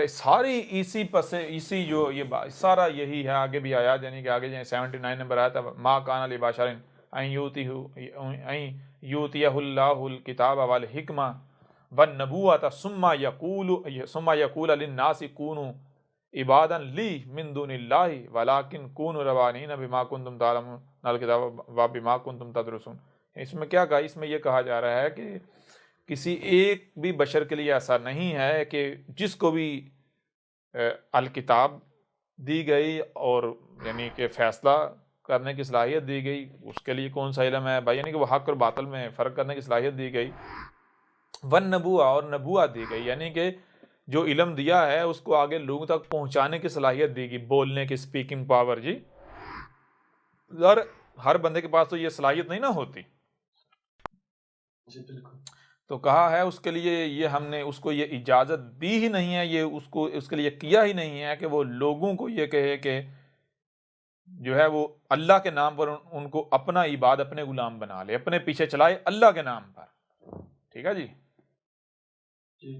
ساری اسی جو یہ سارا یہی ہے، آگے بھی آیا، یعنی کہ آگے 79 نمبر آیا تھا، ما کان لبشر ان یؤتیہ اللہ الکتاب والحکمہ والنبوۃ ثم یقول للناس کونوا عبادا لی من دون اللہ ولکن کونوا ربانین بما کنتم تعلمون الکتاب وبما کنتم تدرسون۔ اس میں کیا کہا؟ اس میں یہ کہا جا رہا ہے کہ کسی ایک بھی بشر کے لیے ایسا نہیں ہے کہ جس کو بھی الکتاب دی گئی اور یعنی کہ فیصلہ کرنے کی صلاحیت دی گئی، اس کے لیے کون سا علم ہے بھائی، یعنی کہ وہ حق اور باطل میں فرق کرنے کی صلاحیت دی گئی، والنبوہ اور نبوت دی گئی، یعنی کہ جو علم دیا ہے اس کو آگے لوگوں تک پہنچانے کی صلاحیت دی گئی، بولنے کی سپیکنگ پاور۔ جی ہر بندے کے پاس تو یہ صلاحیت نہیں نہ ہوتی، جی بالکل۔ تو کہا ہے اس کے لیے یہ ہم نے اس کو یہ اجازت دی ہی نہیں ہے، یہ اس کے لیے کیا ہی نہیں ہے کہ وہ لوگوں کو یہ کہے کہ جو ہے وہ اللہ کے نام پر ان کو اپنا عباد، اپنے غلام بنا لے، اپنے پیچھے چلائے اللہ کے نام پر۔ ٹھیک ہے جی، جی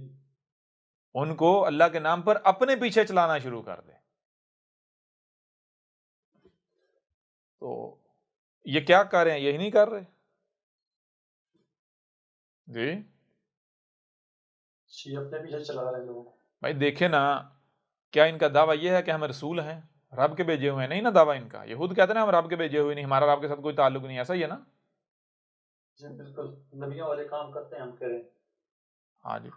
ان کو اللہ کے نام پر اپنے پیچھے چلانا شروع کر دے۔ تو یہ کیا کر رہے ہیں؟ یہی نہیں کر رہے جی جی، اپنے پیچھے چلا رہے لوگ۔ بھائی دیکھیں نا، کیا ان کا دعویٰ یہ ہے کہ ہم رسول ہیں، رب کے بھیجے ہوئے ہیں؟ نہیں نا دعویٰ ان کا، یہود کہتے ہیں نا ہم رب کے بھیجے ہوئے نہیں، ہمارا رب کے ساتھ کوئی تعلق نہیں، ایسا ہی ہے نا؟ جی بالکل، نبیوں والے کام کرتے ہیں ہم کریں۔ ہاں جی،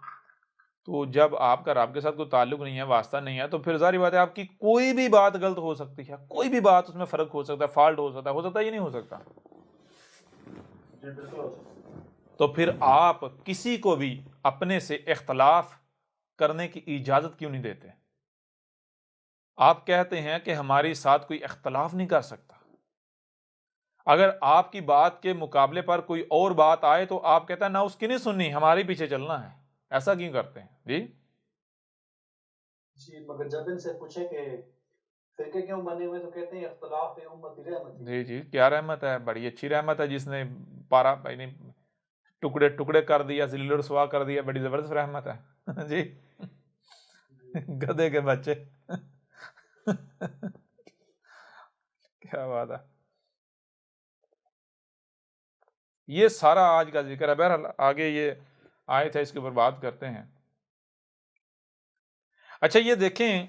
تو جب آپ کا رب کے ساتھ کوئی تعلق نہیں ہے، واسطہ نہیں ہے، تو پھر ظاہر بات ہے آپ کی کوئی بھی بات غلط ہو سکتی ہے، کوئی بھی بات اس میں فرق ہو سکتا ہے، فالٹ ہو سکتا ہے یہ نہیں ہو سکتا۔ جی بالکل ہو سکتا ہے۔ تو پھر آپ کسی کو بھی اپنے سے اختلاف کرنے کی اجازت کیوں نہیں دیتے؟ آپ کہتے ہیں کہ ہماری ساتھ کوئی اختلاف نہیں کر سکتا، اگر آپ کی بات کے مقابلے پر کوئی اور بات آئے تو آپ کہتے ہیں نہ اس کی نہیں سننی، ہمارے پیچھے چلنا ہے۔ ایسا کیوں کرتے ہیں جی؟ جی مگر جب ان سے پوچھے کہ فرقے کیوں بنے ہوئے تو کہتے ہیں اختلاف امتی رحمتی۔ جی جی، کیا رحمت ہے، بڑی اچھی رحمت ہے، جس نے پارا یعنی ٹکڑے ٹکڑے کر دیا، ذلیل و رسوا کر دیا، بڑی زبردست رحمت ہے جی، گدھے کے بچے کیا بات ہے۔ یہ سارا آج کا ذکر ہے، بہرحال آگے یہ آیت ہے، اس کے اوپر بات کرتے ہیں۔ اچھا یہ دیکھیں،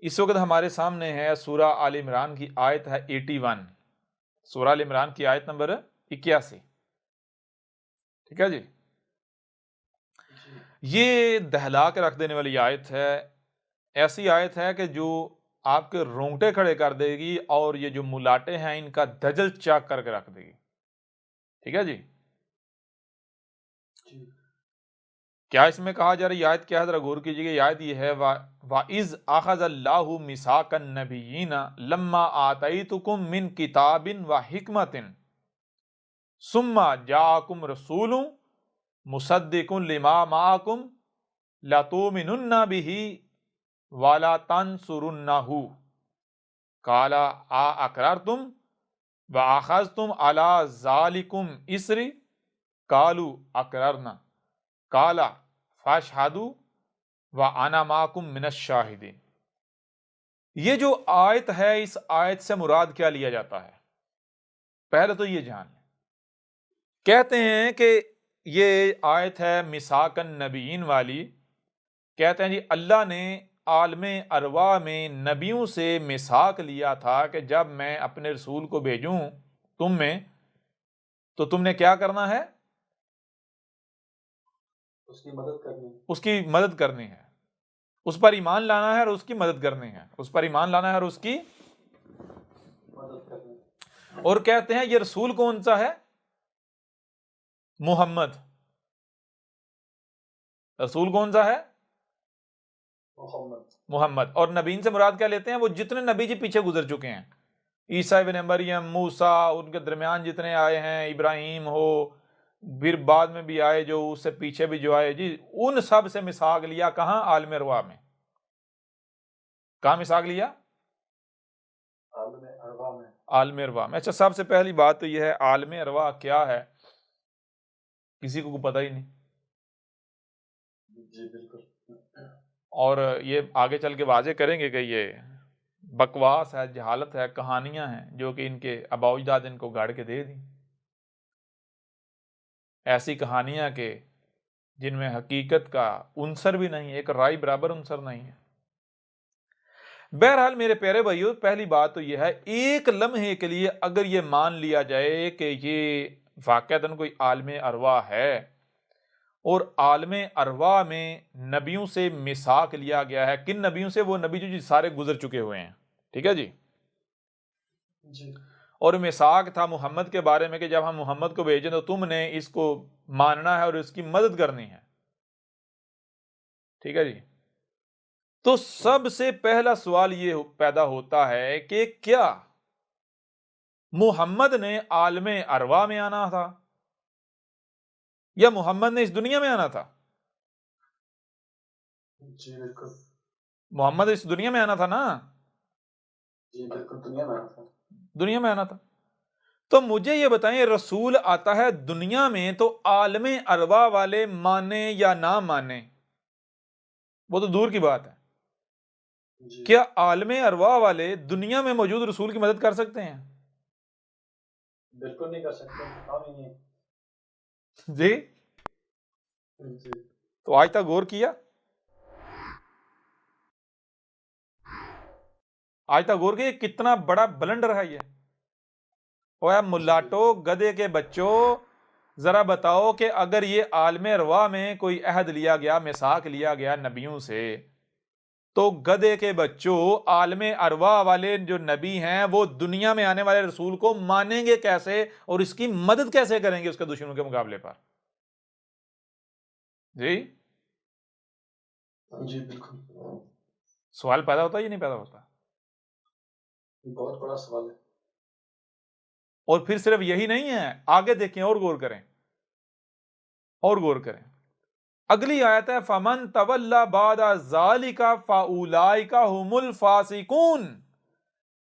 اس وقت ہمارے سامنے ہے سورہ آل عمران کی آیت ہے 81، سورہ آل عمران کی آیت نمبر 81۔ ٹھیک ہے جی، یہ دہلا کے رکھ دینے والی آیت ہے، ایسی آیت ہے کہ جو آپ کے رونگٹے کھڑے کر دے گی، اور یہ جو ملاٹے ہیں ان کا دجل چاک کر کے رکھ دے گی۔ ٹھیک ہے جی، کیا اس میں کہا جا رہا ہے؟ آیت کیا ہے ذرا غور کیجیے گا۔ آیت یہ ہے وَإِذْ أَخَذَ اللَّهُ مِيثَاقَ النَّبِيِّينَ لَمَّا آتَيْتُكُم مِّن كِتَابٍ وَحِكْمَةٍ ثُمَّ جَاءَكُمْ رَسُولٌ مُصَدِّقٌ لِمَا مَعَكُمْ لَتُؤْمِنُنَّ بِهِ وَلَتَنصُرُنَّهُ قَالَ أَأَقْرَرْتُمْ وَأَخَذْتُمْ عَلَىٰ ذَٰلِكُمْ إِصْرِي قَالُوا أَقْرَرْنَا قَالَ فَاشْهَدُوا وَأَنَا مَعَكُمْ مِنَ الشَّاهِدِينَ۔ یہ جو آیت ہے، اس آیت سے مراد کیا لیا جاتا ہے؟ پہلے تو یہ جان لیں، کہتے ہیں کہ یہ آیت ہے میثاق النبیین والی، کہتے ہیں جی اللہ نے عالم ارواح میں نبیوں سے میثاق لیا تھا کہ جب میں اپنے رسول کو بھیجوں تم میں، تو تم نے کیا کرنا ہے؟ اس کی مدد کرنی، اس کی مدد کرنی ہے، اس پر ایمان لانا ہے اور اس کی مدد کرنی ہے، اس پر ایمان لانا ہے اور اس کی مدد کرنی۔ اور کہتے ہیں یہ رسول کون سا ہے؟ محمد۔ رسول کون سا ہے؟ محمد۔ اور نبیین سے مراد کیا لیتے ہیں؟ وہ جتنے نبی جی پیچھے گزر چکے ہیں، عیسیٰ ابن مریم، موسیٰ، ان کے درمیان جتنے آئے ہیں، ابراہیم ہو، پھر بعد میں بھی آئے جو اس سے پیچھے بھی جو آئے، جی ان سب سے میثاق لیا۔ کہاں؟ عالم ارواح میں۔ کہاں میثاق لیا؟ عالم ارواح میں۔ عالم ارواح میں۔ اچھا سب سے پہلی بات تو یہ ہے عالم ارواح کیا ہے، کسی کو پتہ ہی نہیں۔ جی بالکل۔ اور یہ آگے چل کے واضح کریں گے کہ یہ بکواس ہے، جہالت ہے، کہانیاں ہیں جو کہ ان کے آباء و اجداد ان کو گاڑ کے دے دیں، ایسی کہانیاں کہ جن میں حقیقت کا عنصر بھی نہیں ہے، ایک رائے برابر عنصر نہیں ہے۔ بہرحال میرے پیارے بھائیو، پہلی بات تو یہ ہے، ایک لمحے کے لیے اگر یہ مان لیا جائے کہ یہ واقعتاً کوئی عالم ارواح ہے اور عالم ارواح میں نبیوں سے میثاق لیا گیا ہے، کن نبیوں سے؟ وہ نبی جو جی سارے گزر چکے ہوئے ہیں، ٹھیک ہے جی، جی اور میثاق تھا محمد کے بارے میں کہ جب ہم محمد کو بھیجیں تو تم نے اس کو ماننا ہے اور اس کی مدد کرنی ہے، ٹھیک ہے جی۔ تو سب سے پہلا سوال یہ پیدا ہوتا ہے کہ کیا محمد نے عالم ارواح میں آنا تھا یا محمد نے اس دنیا میں آنا تھا؟ جی بالکل، محمد اس دنیا میں آنا تھا نا، جی بالکل دنیا میں آتا ہے۔ دنیا میں آنا تھا۔ تو مجھے یہ بتائیں، رسول آتا ہے دنیا میں تو عالم ارواح والے مانے یا نہ مانے، وہ تو دور کی بات ہے، جی کیا عالم ارواح والے دنیا میں موجود رسول کی مدد کر سکتے ہیں؟ بالکل نہیں کر سکتے، کام ہی نہیں ہے۔ جی، جی تو آج تک غور کیا؟ آج تک غور کیا کتنا بڑا بلنڈر ہے یہ؟ اوے ملاٹو، گدے کے بچوں، ذرا بتاؤ کہ اگر یہ عالم ارواح میں کوئی عہد لیا گیا، میثاق لیا گیا نبیوں سے، تو گدے کے بچوں عالم ارواح والے جو نبی ہیں وہ دنیا میں آنے والے رسول کو مانیں گے کیسے اور اس کی مدد کیسے کریں گے اس کے دشمنوں کے مقابلے پر؟ جی، جی بالکل، سوال پیدا ہوتا ہے یا نہیں پیدا ہوتا؟ بہت بڑا سوال ہے۔ اور پھر صرف یہی نہیں ہے، آگے دیکھیں اور غور کریں، اور غور کریں۔ اگلی آیت ہے فَمَن تَوَلَّى بَعْدَ ذَلِكَ فَأُولَٰئِكَ هُمُ الْفَاسِقُونَ،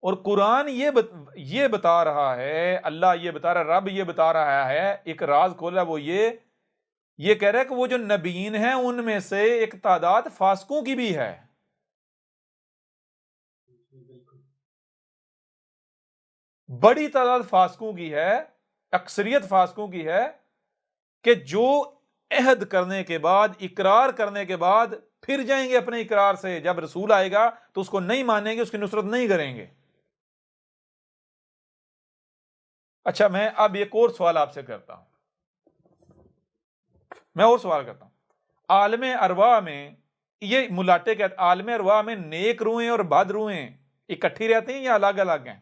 اور قرآن یہ بتا رہا ہے، اللہ یہ بتا رہا ہے، رب یہ بتا رہا ہے، ایک راز کھولا، وہ یہ کہہ رہا ہے کہ وہ جو نبیین ہیں ان میں سے ایک تعداد فاسقوں کی بھی ہے، جی بالکل، بڑی تعداد فاسقوں کی ہے، اکثریت فاسقوں کی ہے، کہ جو عہد کرنے کے بعد، اقرار کرنے کے بعد پھر جائیں گے اپنے اقرار سے، جب رسول آئے گا تو اس کو نہیں مانیں گے، اس کی نصرت نہیں کریں گے۔ اچھا، میں اب ایک اور سوال آپ سے کرتا ہوں، میں اور سوال کرتا ہوں، عالم ارواح میں یہ ملاٹے کہتے عالم ارواح میں نیک روحیں اور بد روحیں اکٹھی رہتی ہیں یا الگ الگ ہیں؟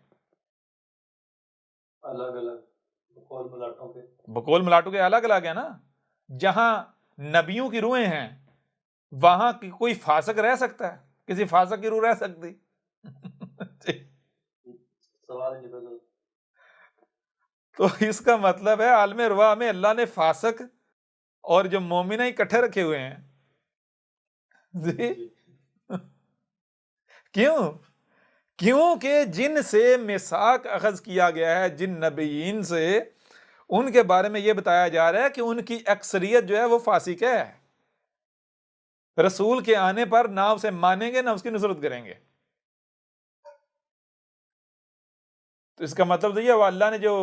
الگ الگ، بقول ملاٹوں کے۔ بقول ملاٹو کے الگ الگ ہیں نا۔ جہاں نبیوں کی روحیں ہیں وہاں کوئی فاسق رہ سکتا ہے؟ کسی فاسق کی روح رہ سکتی؟ سوال ہی بدل۔ تو اس کا مطلب ہے عالم ارواح میں اللہ نے فاسق اور جو مومنہ اکٹھے رکھے ہوئے ہیں۔ جی، کیونکہ جن سے میثاق اخذ کیا گیا ہے، جن نبیین سے، ان کے بارے میں یہ بتایا جا رہا ہے کہ ان کی اکثریت جو ہے وہ فاسق ہے، رسول کے آنے پر نہ اسے مانیں گے نہ اس کی نصرت کریں گے۔ تو اس کا مطلب تو یہ ہے اللہ نے جو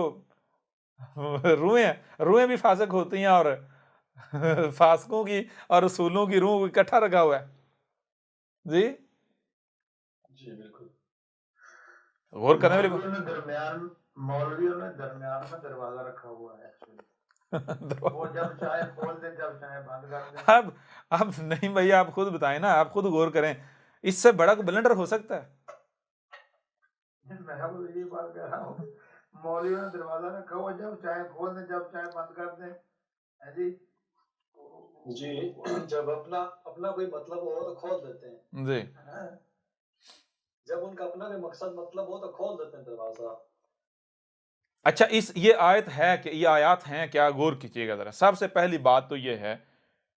روحیں بھی فاسق ہوتی ہیں اور فاسقوں کی اور رسولوں کی روح کو اکٹھا رکھا ہوا ہے۔ جی، جی بالکل، غور کرنے والی مولویوں نے درمیان میں دروازہ رکھا ہوا ہے، وہ جب چاہے کھول دیں، جب چاہے بند کر دیں۔ اب نہیں بھائی، آپ خود بتائیں نا، آپ خود غور کریں، اس سے بڑا کوئی بلنڈر ہو سکتا ہے؟ میں یہ بات کہہ رہا ہوں، مولویوں نے دروازہ رکھا ہوا، جب چاہے کھول دیں، جب چاہے بند کر دیں۔ جی، جب اپنا کوئی مطلب ہو تو کھول دیتے ہیں، جی، جب ان کا اپنا کوئی مقصد مطلب ہو تو کھول دیتے ہیں دروازہ۔ اچھا، یہ آیت ہے کہ یہ آیات ہیں کیا؟ غور کیجیے گا ذرا۔ سب سے پہلی بات تو یہ ہے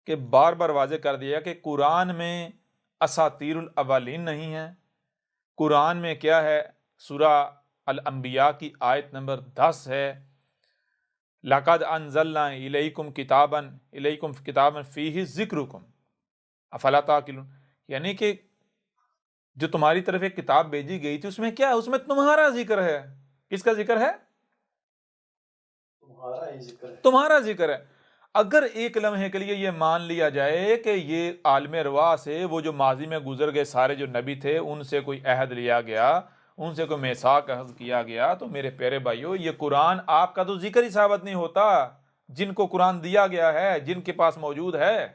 کہ بار بار واضح کر دیا کہ قرآن میں اساطیر الاولین نہیں ہے۔ قرآن میں کیا ہے؟ سورہ الانبیاء کی آیت نمبر 10 ہے، لَقَدْ أَنزَلْنَا إِلَيْكُمْ كِتَابًا فِيهِ ذِكْرُكُمْ أَفَلَا تَعْقِلُونَ، یعنی کہ جو تمہاری طرف ایک کتاب بھیجی گئی تھی اس میں کیا ہے؟ اس میں تمہارا ذکر ہے. کس کا ذکر ہے؟ تمہارا ہی ذکر ہے. تمہارا ذکر ہے. اگر ایک لمحے کے لیے یہ مان لیا جائے کہ یہ عالم روا سے وہ جو ماضی میں گزر گئے سارے جو نبی تھے ان سے کوئی عہد لیا گیا، ان سے کوئی میثاق اخذ کیا گیا، تو میرے پیارے بھائیو یہ قرآن آپ کا تو ذکر ہی ثابت نہیں ہوتا. جن کو قرآن دیا گیا ہے، جن کے پاس موجود ہے،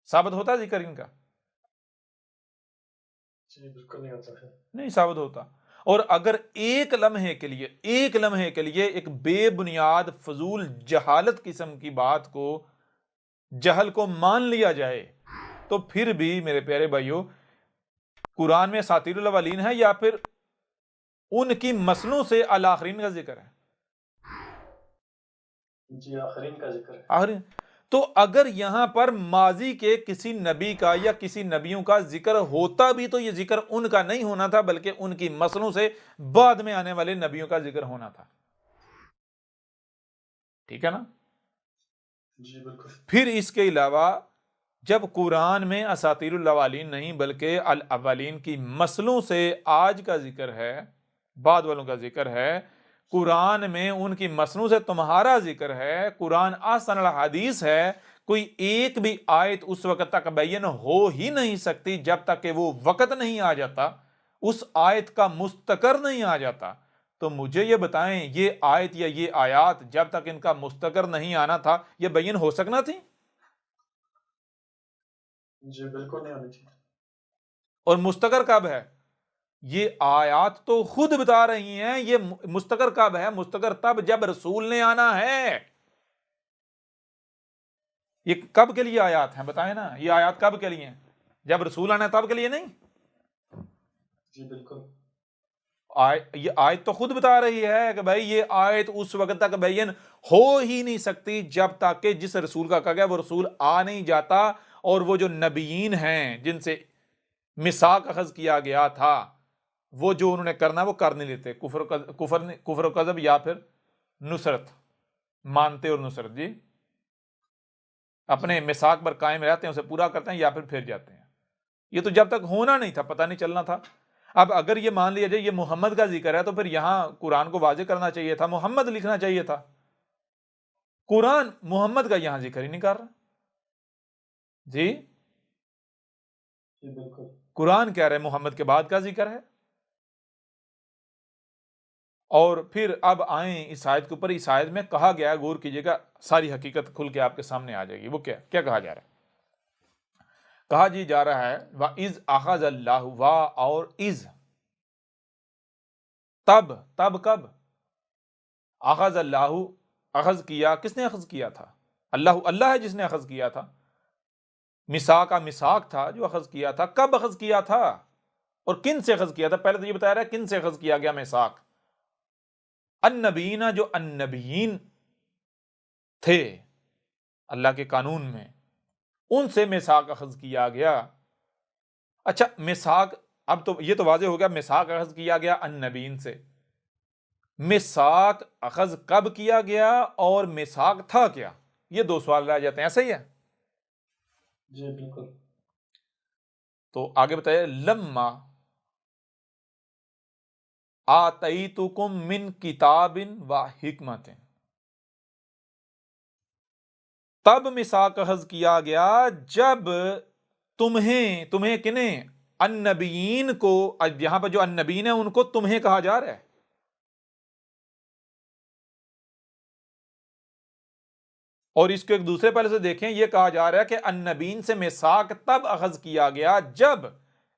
ثابت ہوتا ذکر ان کا؟ جی بالکل نہیں ہوتا ہے. نہیں ثابت ہوتا. اور اگر ایک لمحے کے لیے ایک بے بنیاد فضول جہالت قسم کی بات کو، جہل کو مان لیا جائے، تو پھر بھی میرے پیارے بھائیو قرآن میں اساطیر الاولین ہے یا پھر ان کی مسلوں سے الآخرین کا ذکر ہے؟ جی آخرین کا ذکر ہے. آخرین. تو اگر یہاں پر ماضی کے کسی نبی کا یا کسی نبیوں کا ذکر ہوتا بھی تو یہ ذکر ان کا نہیں ہونا تھا، بلکہ ان کی مسلوں سے بعد میں آنے والے نبیوں کا ذکر ہونا تھا. ٹھیک ہے نا؟ جی بالکل. پھر اس کے علاوہ جب قرآن میں اساطیر الاولین نہیں بلکہ الاولین کی مسلوں سے آج کا ذکر ہے، بعد والوں کا ذکر ہے، قرآن میں ان کی مسلوں سے تمہارا ذکر ہے، قرآن احسن الحدیث ہے، کوئی ایک بھی آیت اس وقت تک بیان ہو ہی نہیں سکتی جب تک کہ وہ وقت نہیں آ جاتا، اس آیت کا مستقر نہیں آ جاتا. تو مجھے یہ بتائیں یہ آیت یا یہ آیات جب تک ان کا مستقر نہیں آنا تھا یہ بیان ہو سکنا تھی؟ جی بالکل نہیں ہونی چاہیے. اور مستقر کب ہے؟ یہ آیات تو خود بتا رہی ہیں یہ مستقر کب ہے. مستقر تب جب رسول نے آنا ہے. یہ کب کے لیے آیات ہیں بتائیں نا؟ یہ آیات کب کے لیے ہیں؟ جب رسول آنا ہے تب کے لیے نہیں. جی بالکل. یہ آیت تو خود بتا رہی ہے کہ بھائی یہ آیت اس وقت تک بیان ہو ہی نہیں سکتی جب تک کہ جس رسول کا کہا گیا وہ رسول آ نہیں جاتا، اور وہ جو نبیین ہیں جن سے میثاق اخذ کیا گیا تھا وہ جو انہوں نے کرنا وہ کر نہیں لیتے. کفر و کذب یا پھر نصرت، مانتے اور نصرت. جی اپنے میثاق پر قائم رہتے ہیں، اسے پورا کرتے ہیں یا پھر جاتے ہیں. یہ تو جب تک ہونا نہیں تھا پتہ نہیں چلنا تھا. اب اگر یہ مان لیا جائے یہ محمد کا ذکر ہے تو پھر یہاں قرآن کو واضح کرنا چاہیے تھا، محمد لکھنا چاہیے تھا. قرآن محمد کا یہاں ذکر ہی نہیں کر رہا. جی جی بالکل. قرآن کہہ رہے محمد کے بعد کا ذکر ہے. اور پھر اب آئیں اس آیت کے اوپر. اس آیت میں کہا گیا ہے، غور کیجئے گا، ساری حقیقت کھل کے آپ کے سامنے آ جائے گی. وہ کیا کہا جا رہا ہے؟ کہا جی جا رہا ہے وَإِذْ أَخَذَ اللَّهُ، وا اور از، تب کب؟ اخذ اللہ، اخذ کیا. کس نے اخذ کیا تھا؟ اللہ ہے جس نے اخذ کیا تھا. میثاق کا میثاق تھا جو اخذ کیا تھا. کب اخذ کیا تھا اور کن سے اخذ کیا تھا؟ پہلے تو یہ بتایا رہا ہے کن سے اخذ کیا گیا میثاق. النبیین، جو النبیین تھے اللہ کے قانون میں، ان سے میثاق اخذ کیا گیا. اچھا میثاق، اب تو یہ تو واضح ہو گیا میثاق اخذ کیا گیا النبیین سے. میثاق اخذ کب کیا گیا اور میثاق تھا کیا؟ یہ دو سوال رہ جاتے ہیں. ایسا ہی ہے؟ جی بالکل. تو آگے بتائیے لما آتیتکم من کتاب و حکمت، تب میثاق اخذ کیا گیا جب تمہیں کنہیں؟ النبیین کو. یہاں پر جو النبیین ہیں ان کو تمہیں کہا جا رہا ہے. اور اس کو ایک دوسرے پہلے سے دیکھیں، یہ کہا جا رہا ہے کہ النبیین سے میثاق تب اخذ کیا گیا جب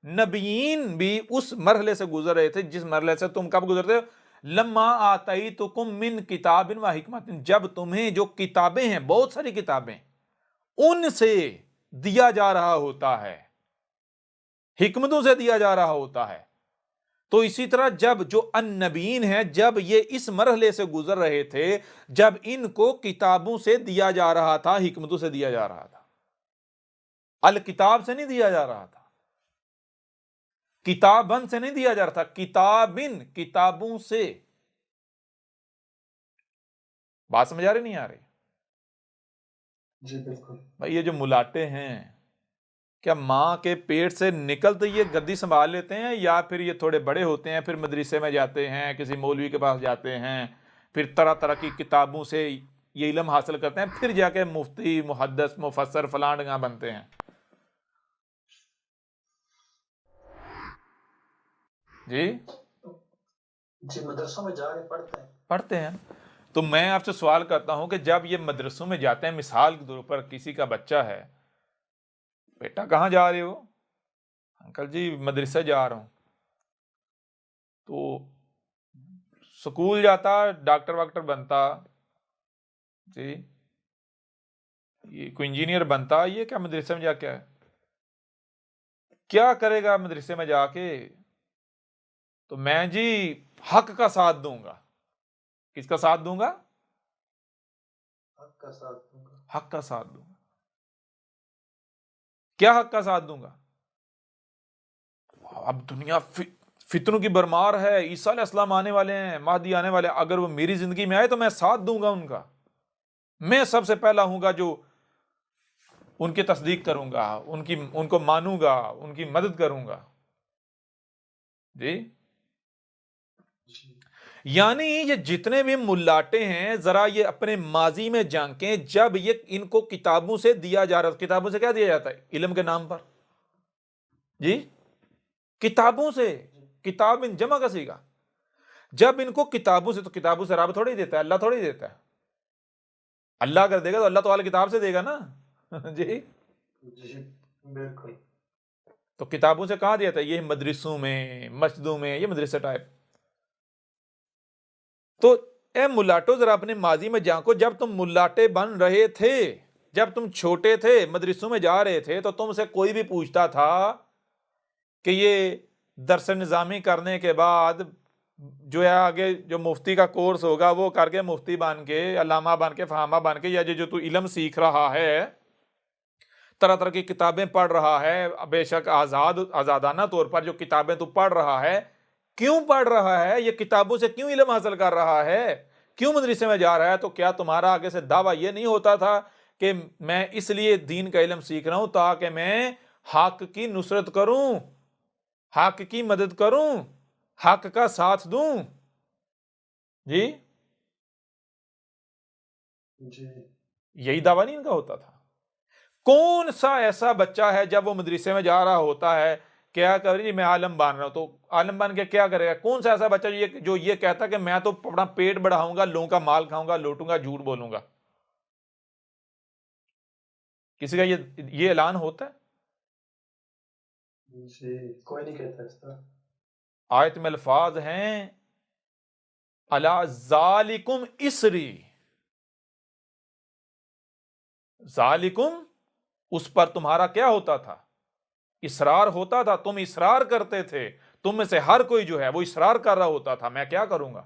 نبیین بھی اس مرحلے سے گزر رہے تھے جس مرحلے سے تم کب گزرتے ہو. لما آتیتکم من کتاب و حکمت، جب تمہیں جو کتابیں ہیں، بہت ساری کتابیں، ان سے دیا جا رہا ہوتا ہے، حکمتوں سے دیا جا رہا ہوتا ہے. تو اسی طرح جب جو النبیین ہیں جب یہ اس مرحلے سے گزر رہے تھے، جب ان کو کتابوں سے دیا جا رہا تھا، حکمتوں سے دیا جا رہا تھا، الکتاب سے نہیں دیا جا رہا تھا، کتابن سے نہیں دیا جا رہا تھا، کتابن، کتابوں سے. بات سمجھ آ رہی نہیں آ رہی؟ جی بالکل. بھائی یہ جو ملاٹے ہیں کیا ماں کے پیٹ سے نکلتے یہ گدی سنبھال لیتے ہیں، یا پھر یہ تھوڑے بڑے ہوتے ہیں، پھر مدرسے میں جاتے ہیں، کسی مولوی کے پاس جاتے ہیں، پھر طرح طرح کی کتابوں سے یہ علم حاصل کرتے ہیں، پھر جا کے مفتی، محدث، مفسر فلاں ڈگاں بنتے ہیں؟ جی جی مدرسوں میں جا کے پڑھتے ہیں۔ تو میں آپ سے سوال کرتا ہوں کہ جب یہ مدرسوں میں جاتے ہیں، مثال کے طور پر کسی کا بچہ ہے، بیٹا کہاں جا رہے ہو؟ انکل جی مدرسے جا رہا ہوں۔ تو سکول جاتا، ڈاکٹر واکٹر بنتا، جی یہ کوئی انجینئر بنتا، یہ کیا مدرسے میں جا کے ہے؟ کیا کرے گا مدرسے میں جا کے؟ تو میں جی حق کا ساتھ دوں گا۔ کس کا ساتھ دوں گا؟ حق کا ساتھ دوں گا۔ حق کا ساتھ دوں گا۔ کیا حق کا ساتھ دوں گا؟ اب دنیا فتنوں کی برمار ہے، عیسیٰ علیہ السلام آنے والے ہیں، مہدی آنے والے ہیں، اگر وہ میری زندگی میں آئے تو میں ساتھ دوں گا ان کا۔ میں سب سے پہلا ہوں گا جو ان کی تصدیق کروں گا، ان کو مانوں گا، ان کی مدد کروں گا۔ جی یعنی یہ جتنے بھی ملاٹے ہیں، ذرا یہ اپنے ماضی میں جھانکیں، جب یہ ان کو کتابوں سے دیا جا رہا، کتابوں سے کیا دیا جاتا ہے؟ علم کے نام پر۔ جی کتابوں سے، کتاب ان جمع کا سیگا۔ جب ان کو کتابوں سے، تو کتابوں سے رب تھوڑی دیتا ہے، اللہ تھوڑی دیتا ہے۔ اللہ اگر دے گا تو اللہ تعالی کتاب سے دے گا نا۔ جی بالکل۔ تو کتابوں سے کہاں دیا تھا؟ یہ مدرسوں میں، مسجدوں میں، یہ مدرسہ ٹائپ۔ تو اے ملاٹو ذرا اپنے ماضی میں جھانکو، جب تم ملاٹے بن رہے تھے، جب تم چھوٹے تھے، مدرسوں میں جا رہے تھے، تو تم سے کوئی بھی پوچھتا تھا کہ یہ درس نظامی کرنے کے بعد جو ہے آگے جو مفتی کا کورس ہوگا وہ کر کے مفتی بن کے، علامہ بن کے، فہامہ بن کے، یا جو تو علم سیکھ رہا ہے، طرح طرح کی کتابیں پڑھ رہا ہے، بے شک آزادانہ طور پر جو کتابیں تو پڑھ رہا ہے، کیوں پڑھ رہا ہے؟ یہ کتابوں سے کیوں علم حاصل کر رہا ہے؟ کیوں مدرسے میں جا رہا ہے؟ تو کیا تمہارا آگے سے دعویٰ یہ نہیں ہوتا تھا کہ میں اس لیے دین کا علم سیکھ رہا ہوں تاکہ میں حق کی نصرت کروں، حق کی مدد کروں، حق کا ساتھ دوں؟ جی یہی دعویٰ نہیں ان کا ہوتا تھا؟ کون سا ایسا بچہ ہے جب وہ مدرسے میں جا رہا ہوتا ہے، کیا کر جی میں عالم بن رہا ہوں، تو عالم بن کے کیا کرے گا؟ کون سا ایسا بچہ جو یہ کہتا کہ میں تو اپنا پیٹ بڑھاؤں گا، لوگوں کا مال کھاؤں گا، لوٹوں گا، جھوٹ بولوں گا؟ کسی کا یہ اعلان ہوتا ہے؟ جی کوئی نہیں کہتا اس طرح۔ آیت میں الفاظ ہیں الا ذالکم اسری، ذالکم اس پر تمہارا کیا ہوتا تھا؟ اصرار ہوتا تھا، تم اصرار کرتے تھے، تم میں سے ہر کوئی جو ہے وہ اصرار کر رہا ہوتا تھا میں کیا کروں گا؟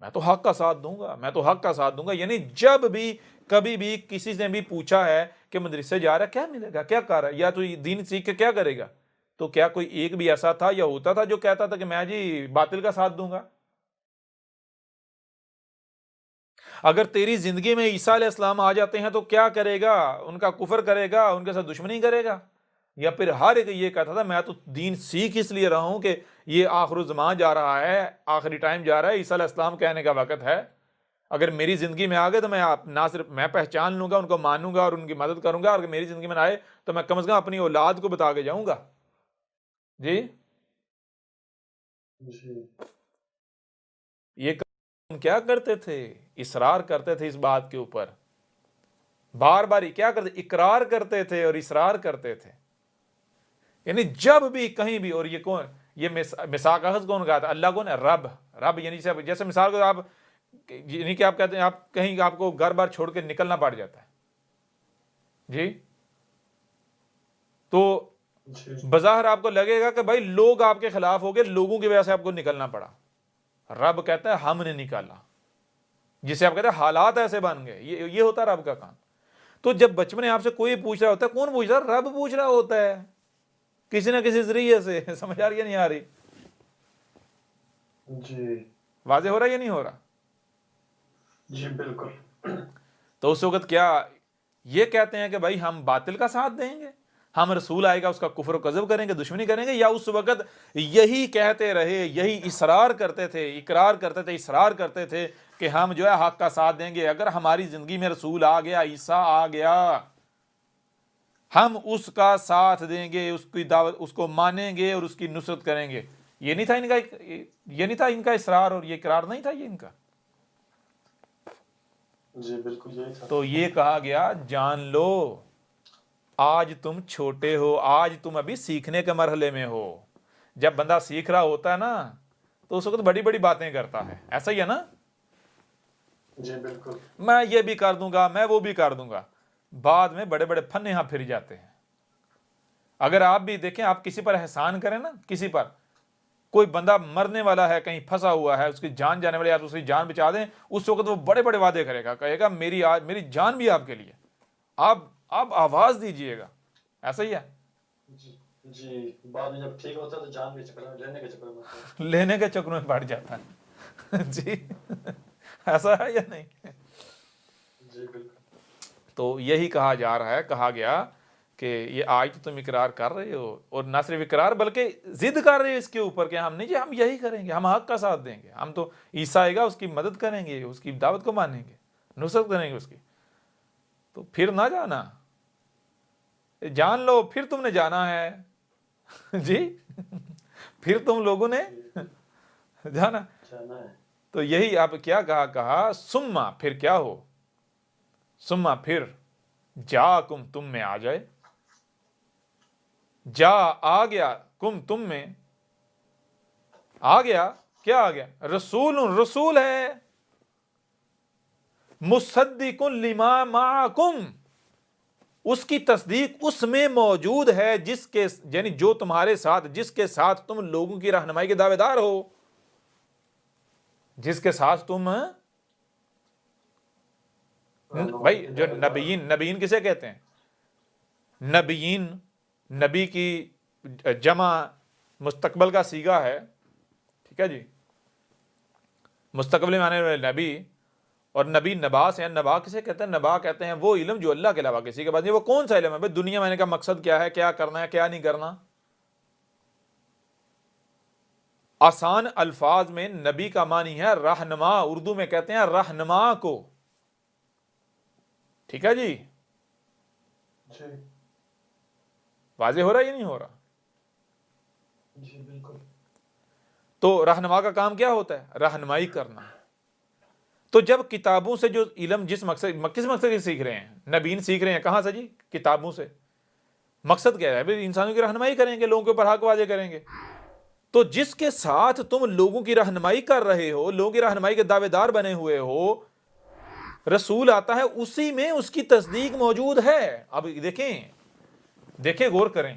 میں تو حق کا ساتھ دوں گا، میں تو حق کا ساتھ دوں گا۔ یعنی جب بھی کبھی بھی کسی نے بھی پوچھا ہے کہ مدرسے جا رہا ہے، کیا ملے گا، کیا کر رہا ہے، یا تو دین سیکھ کے کیا کرے گا، تو کیا کوئی ایک بھی ایسا تھا یا ہوتا تھا جو کہتا تھا کہ میں جی باطل کا ساتھ دوں گا؟ اگر تیری زندگی میں عیسیٰ علیہ السلام آ جاتے ہیں تو کیا کرے گا؟ ان کا کفر کرے گا، ان کے ساتھ دشمنی کرے گا؟ یا پھر ہر ایک یہ کہتا تھا میں تو دین سیکھ اس لیے رہا ہوں کہ یہ آخر الزمان جا رہا ہے، آخری ٹائم جا رہا ہے، عیسیٰ علیہ السلام کہنے کا وقت ہے، اگر میری زندگی میں آ گئے تو میں نہ صرف میں پہچان لوں گا، ان کو مانوں گا اور ان کی مدد کروں گا، اور اگر میری زندگی میں نہ آئے تو میں کم از کم اپنی اولاد کو بتا کے جاؤں گا۔ جی یہ کیا کرتے تھے؟ اصرار کرتے تھے اس بات کے اوپر، بار بار کیا کرتے؟ اقرار کرتے تھے اور اصرار کرتے تھے۔ یعنی جب بھی کہیں بھی، اور یہ کون، یہ میثاق اخذ کون کہا تھا؟ اللہ کون ہے؟ رب یعنی جیسے مثال کو آپ یعنی کہ آپ کہتے ہیں آپ کہیں آپ کو گھر بار چھوڑ کے نکلنا پڑ جاتا ہے، جی تو بظاہر آپ کو لگے گا کہ بھائی لوگ آپ کے خلاف ہو گئے، لوگوں کی وجہ سے آپ کو نکلنا پڑا۔ رب کہتا ہے ہم نے نکالا، جسے آپ کہتے ہیں حالات ایسے بن گئے، یہ ہوتا ہے رب کا کام۔ تو جب بچپن آپ سے کوئی پوچھ رہا ہوتا ہے، کون پوچھ رہا ہے؟ رب پوچھ رہا ہوتا ہے کسی نہ کسی ذریعے سے۔ سمجھ آ رہی ہے نہیں آ رہی؟ جی واضح ہو رہا ہے یا نہیں ہو رہا؟ جی بالکل۔ تو اس وقت کیا یہ کہتے ہیں کہ بھائی ہم باطل کا ساتھ دیں گے؟ ہم رسول آئے گا اس کا کفر و کذب کریں گے, دشمنی کریں گے, یا اس وقت یہی کہتے رہے, یہی اصرار کرتے تھے, اقرار کرتے تھے, اصرار کرتے تھے کہ ہم جو ہے حق کا ساتھ دیں گے, اگر ہماری زندگی میں رسول آ گیا, عیسیٰ آ گیا, ہم اس کا ساتھ دیں گے, اس کی دعوت, اس کو مانیں گے اور اس کی نصرت کریں گے. یہ نہیں تھا ان کا, یہ نہیں تھا ان کا اصرار, اور یہ اقرار نہیں تھا یہ ان کا. جی بالکل یہی تھا. تو یہ کہا گیا جان لو آج تم چھوٹے ہو, آج تم ابھی سیکھنے کے مرحلے میں ہو. جب بندہ سیکھ رہا ہوتا ہے نا تو اس وقت بڑی بڑی باتیں کرتا ہے, ایسا ہی ہے نا. جی بالکل. میں یہ بھی کر دوں گا, میں وہ بھی کر دوں گا, بعد میں بڑے بڑے پھن یہاں پھر جاتے ہیں. اگر آپ بھی دیکھیں, آپ کسی پر احسان کریں نا, کسی پر کوئی بندہ مرنے والا ہے, کہیں پھنسا ہوا ہے, اس کی جان جانے والی ہے, آپ اس کی جان بچا دیں, اس وقت وہ بڑے بڑے وعدے کرے گا, کہے گا میری جان بھی آپ کے لیے, آپ آواز دیجئے گا. ایسا ہی ہے. جی بعد میں جب ٹھیک ہوتا ہے تو جان کے چکر میں, لینے کے چکر میں لینے کے چکر میں پڑ جاتا ہے. جی ایسا ہے یا نہیں؟ جی بالکل. تو یہی کہا جا رہا ہے, کہا گیا کہ یہ آج تو تم اقرار کر رہے ہو, اور نہ صرف اقرار بلکہ ضد کر رہے ہو اس کے اوپر کہ ہم نہیں جی, ہم یہی کریں گے, ہم حق کا ساتھ دیں گے, ہم تو عیسیٰ آئے گا اس کی مدد کریں گے, اس کی دعوت کو مانیں گے, نصرت کریں گے اس کی. تو پھر نہ جانا, جان لو پھر تم نے جانا ہے. جی پھر تم لوگوں نے جانا. تو یہی آپ کیا کہا سما, پھر کیا ہو, سما پھر جا کم, تم میں آ جائے, جا آ گیا, کم تم میں آ گیا, کیا آ گیا, رسول, رسول ہے, مصدق لما معکم, اس کی تصدیق اس میں موجود ہے جس کے, یعنی جو تمہارے ساتھ, جس کے ساتھ تم لوگوں کی رہنمائی کے دعوے دار ہو, جس کے ساتھ تم بھائی, جو نبیین کسے کہتے ہیں؟ نبیین, نبی کی جمع مستقبل کا صیغہ ہے, ٹھیک ہے جی, مستقبل میں آنے والے نبی. اور نبی نبا سے, نبا کسے کہتے ہیں؟ نبا کہتے ہیں وہ علم جو اللہ کے علاوہ کسی کے پاس نہیں. وہ کون سا علم ہے بھائی؟ دنیا میں آنے کا مقصد کیا ہے, کیا کرنا ہے, کیا نہیں کرنا. آسان الفاظ میں نبی کا معنی ہے رہنما, اردو میں کہتے ہیں رہنما کو, ٹھیک ہے جی. واضح ہو رہا ہے یا نہیں ہو رہا؟ جی بالکل. تو رہنما کا کام کیا ہوتا ہے؟ رہنمائی کرنا. تو جب کتابوں سے جو علم جس مقصد, کس مقصد سے سیکھ رہے ہیں؟ نبیین سیکھ رہے ہیں کہاں سے جی؟ کتابوں سے. مقصد کیا ہے بھائی؟ انسانوں کی رہنمائی کریں گے, لوگوں کے اوپر حق واضح کریں گے. تو جس کے ساتھ تم لوگوں کی رہنمائی کر رہے ہو, لوگوں کی رہنمائی کے دعوے دار بنے ہوئے ہو, رسول آتا ہے, اسی میں اس کی تصدیق موجود ہے. اب دیکھیں غور کریں,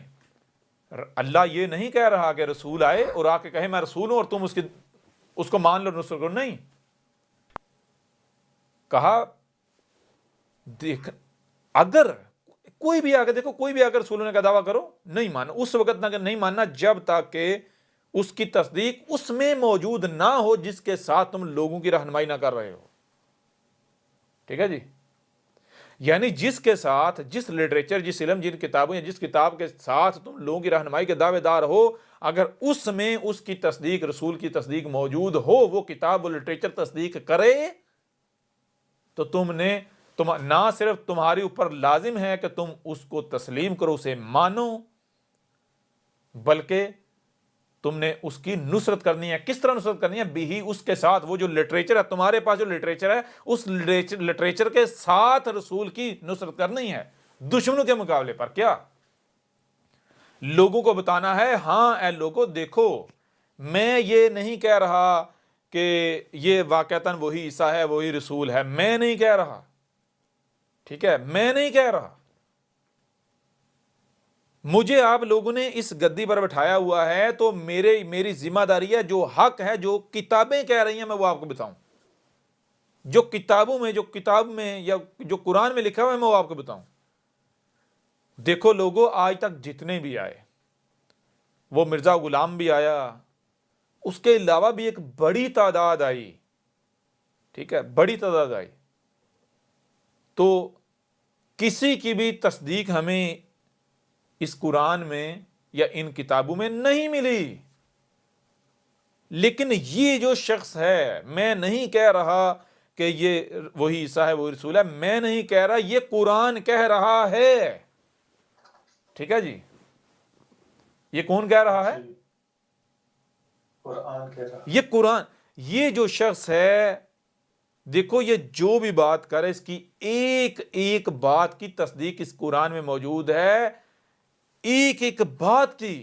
اللہ یہ نہیں کہہ رہا کہ رسول آئے اور آ کے کہے میں رسول ہوں اور تم اس کو مان لو, نصرت کرو. نہیں کہا, دیکھ اگر کوئی بھی آگے, دیکھو کوئی بھی آگر رسول ہونے کا دعویٰ کرو, نہیں ماننا اس وقت, نہ نہیں ماننا جب تک کہ اس کی تصدیق اس میں موجود نہ ہو جس کے ساتھ تم لوگوں کی رہنمائی نہ کر رہے ہو. ٹھیک ہے جی. یعنی جس کے ساتھ, جس لٹریچر, جس علم, جن کتابوں یا جس کتاب کے ساتھ تم لوگوں کی رہنمائی کے دعوے دار ہو, اگر اس میں اس کی تصدیق, رسول کی تصدیق موجود ہو, وہ کتاب, وہ لٹریچر تصدیق کرے, تو نہ صرف تمہاری اوپر لازم ہے کہ تم اس کو تسلیم کرو, اسے مانو, بلکہ تم نے اس کی نصرت کرنی ہے. کس طرح نصرت کرنی ہے؟ بھی اس کے ساتھ, وہ جو لٹریچر ہے تمہارے پاس, جو لٹریچر ہے, اس لٹریچر کے ساتھ رسول کی نصرت کرنی ہے دشمنوں کے مقابلے پر. کیا لوگوں کو بتانا ہے, ہاں اے لوگوں دیکھو, میں یہ نہیں کہہ رہا کہ یہ واقعتاً وہی عیسیٰ ہے, وہی رسول ہے, میں نہیں کہہ رہا, ٹھیک ہے, میں نہیں کہہ رہا. مجھے آپ لوگوں نے اس گدی پر بٹھایا ہوا ہے, تو میری ذمہ داری ہے, جو حق ہے, جو کتابیں کہہ رہی ہیں, میں وہ آپ کو بتاؤں. جو کتاب میں یا جو قرآن میں لکھا ہوا ہے, میں وہ آپ کو بتاؤں. دیکھو لوگوں, آج تک جتنے بھی آئے, وہ مرزا غلام بھی آیا, اس کے علاوہ بھی ایک بڑی تعداد آئی, ٹھیک ہے, بڑی تعداد آئی. تو کسی کی بھی تصدیق ہمیں اس قرآن میں یا ان کتابوں میں نہیں ملی. لیکن یہ جو شخص ہے، میں نہیں کہہ رہا کہ یہ وہی عیسیٰ ہے، وہی رسول ہے، میں نہیں کہہ رہا، یہ قرآن کہہ رہا ہے. ٹھیک ہے جی، یہ کون کہہ رہا ہے؟ قرآن کہہ رہا. یہ قرآن. یہ جو شخص ہے، دیکھو یہ جو بھی بات کرے، اس کی ایک ایک بات کی تصدیق اس قرآن میں موجود ہے، ایک ایک بات کی.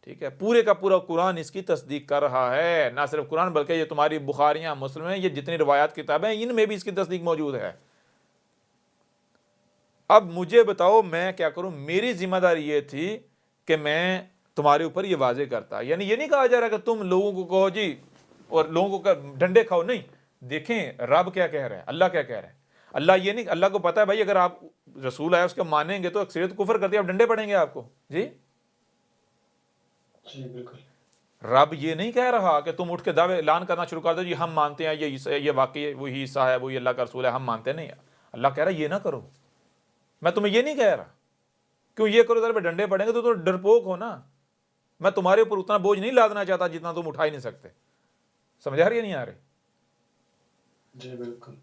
ٹھیک ہے، پورے کا پورا قرآن اس کی تصدیق کر رہا ہے. نہ صرف قرآن بلکہ یہ تمہاری بخاریاں، مسلم ہیں، یہ جتنی روایات کتابیں ہیں، ان میں بھی اس کی تصدیق موجود ہے. اب مجھے بتاؤ میں کیا کروں؟ میری ذمہ داری یہ تھی کہ میں تمہارے اوپر یہ واضح کرتا. یعنی یہ نہیں کہا جا رہا کہ تم لوگوں کو کہو جی اور لوگوں کو ڈنڈے کھاؤ. نہیں، دیکھیں رب کیا کہہ رہا ہے، اللہ کیا کہہ رہا ہے. اللہ یہ نہیں، اللہ کو پتا ہے بھائی اگر آپ رسول آئے اس کو مانیں گے تو اکثریت کفر کرتی ہے، آپ ڈنڈے پڑیں گے آپ کو. جی جی بالکل. رب یہ نہیں کہہ رہا کہ تم اٹھ کے دعوے اعلان کرنا شروع کر دو جی ہم مانتے ہیں یہ واقعی وہی عیسیٰ ہے، وہی اللہ کا رسول ہے، ہم مانتے نہیں. اللہ کہہ رہا ہے یہ نہ کرو. میں تمہیں یہ نہیں کہہ رہا، کیوں یہ کرو ذرا ڈنڈے پڑیں گے تو ڈرپوک ہو نا. میں تمہارے اوپر اتنا بوجھ نہیں لادنا چاہتا جتنا تم اٹھا ہی نہیں سکتے. سمجھا رہی ہے نہیں آ رہی؟ جی بالکل.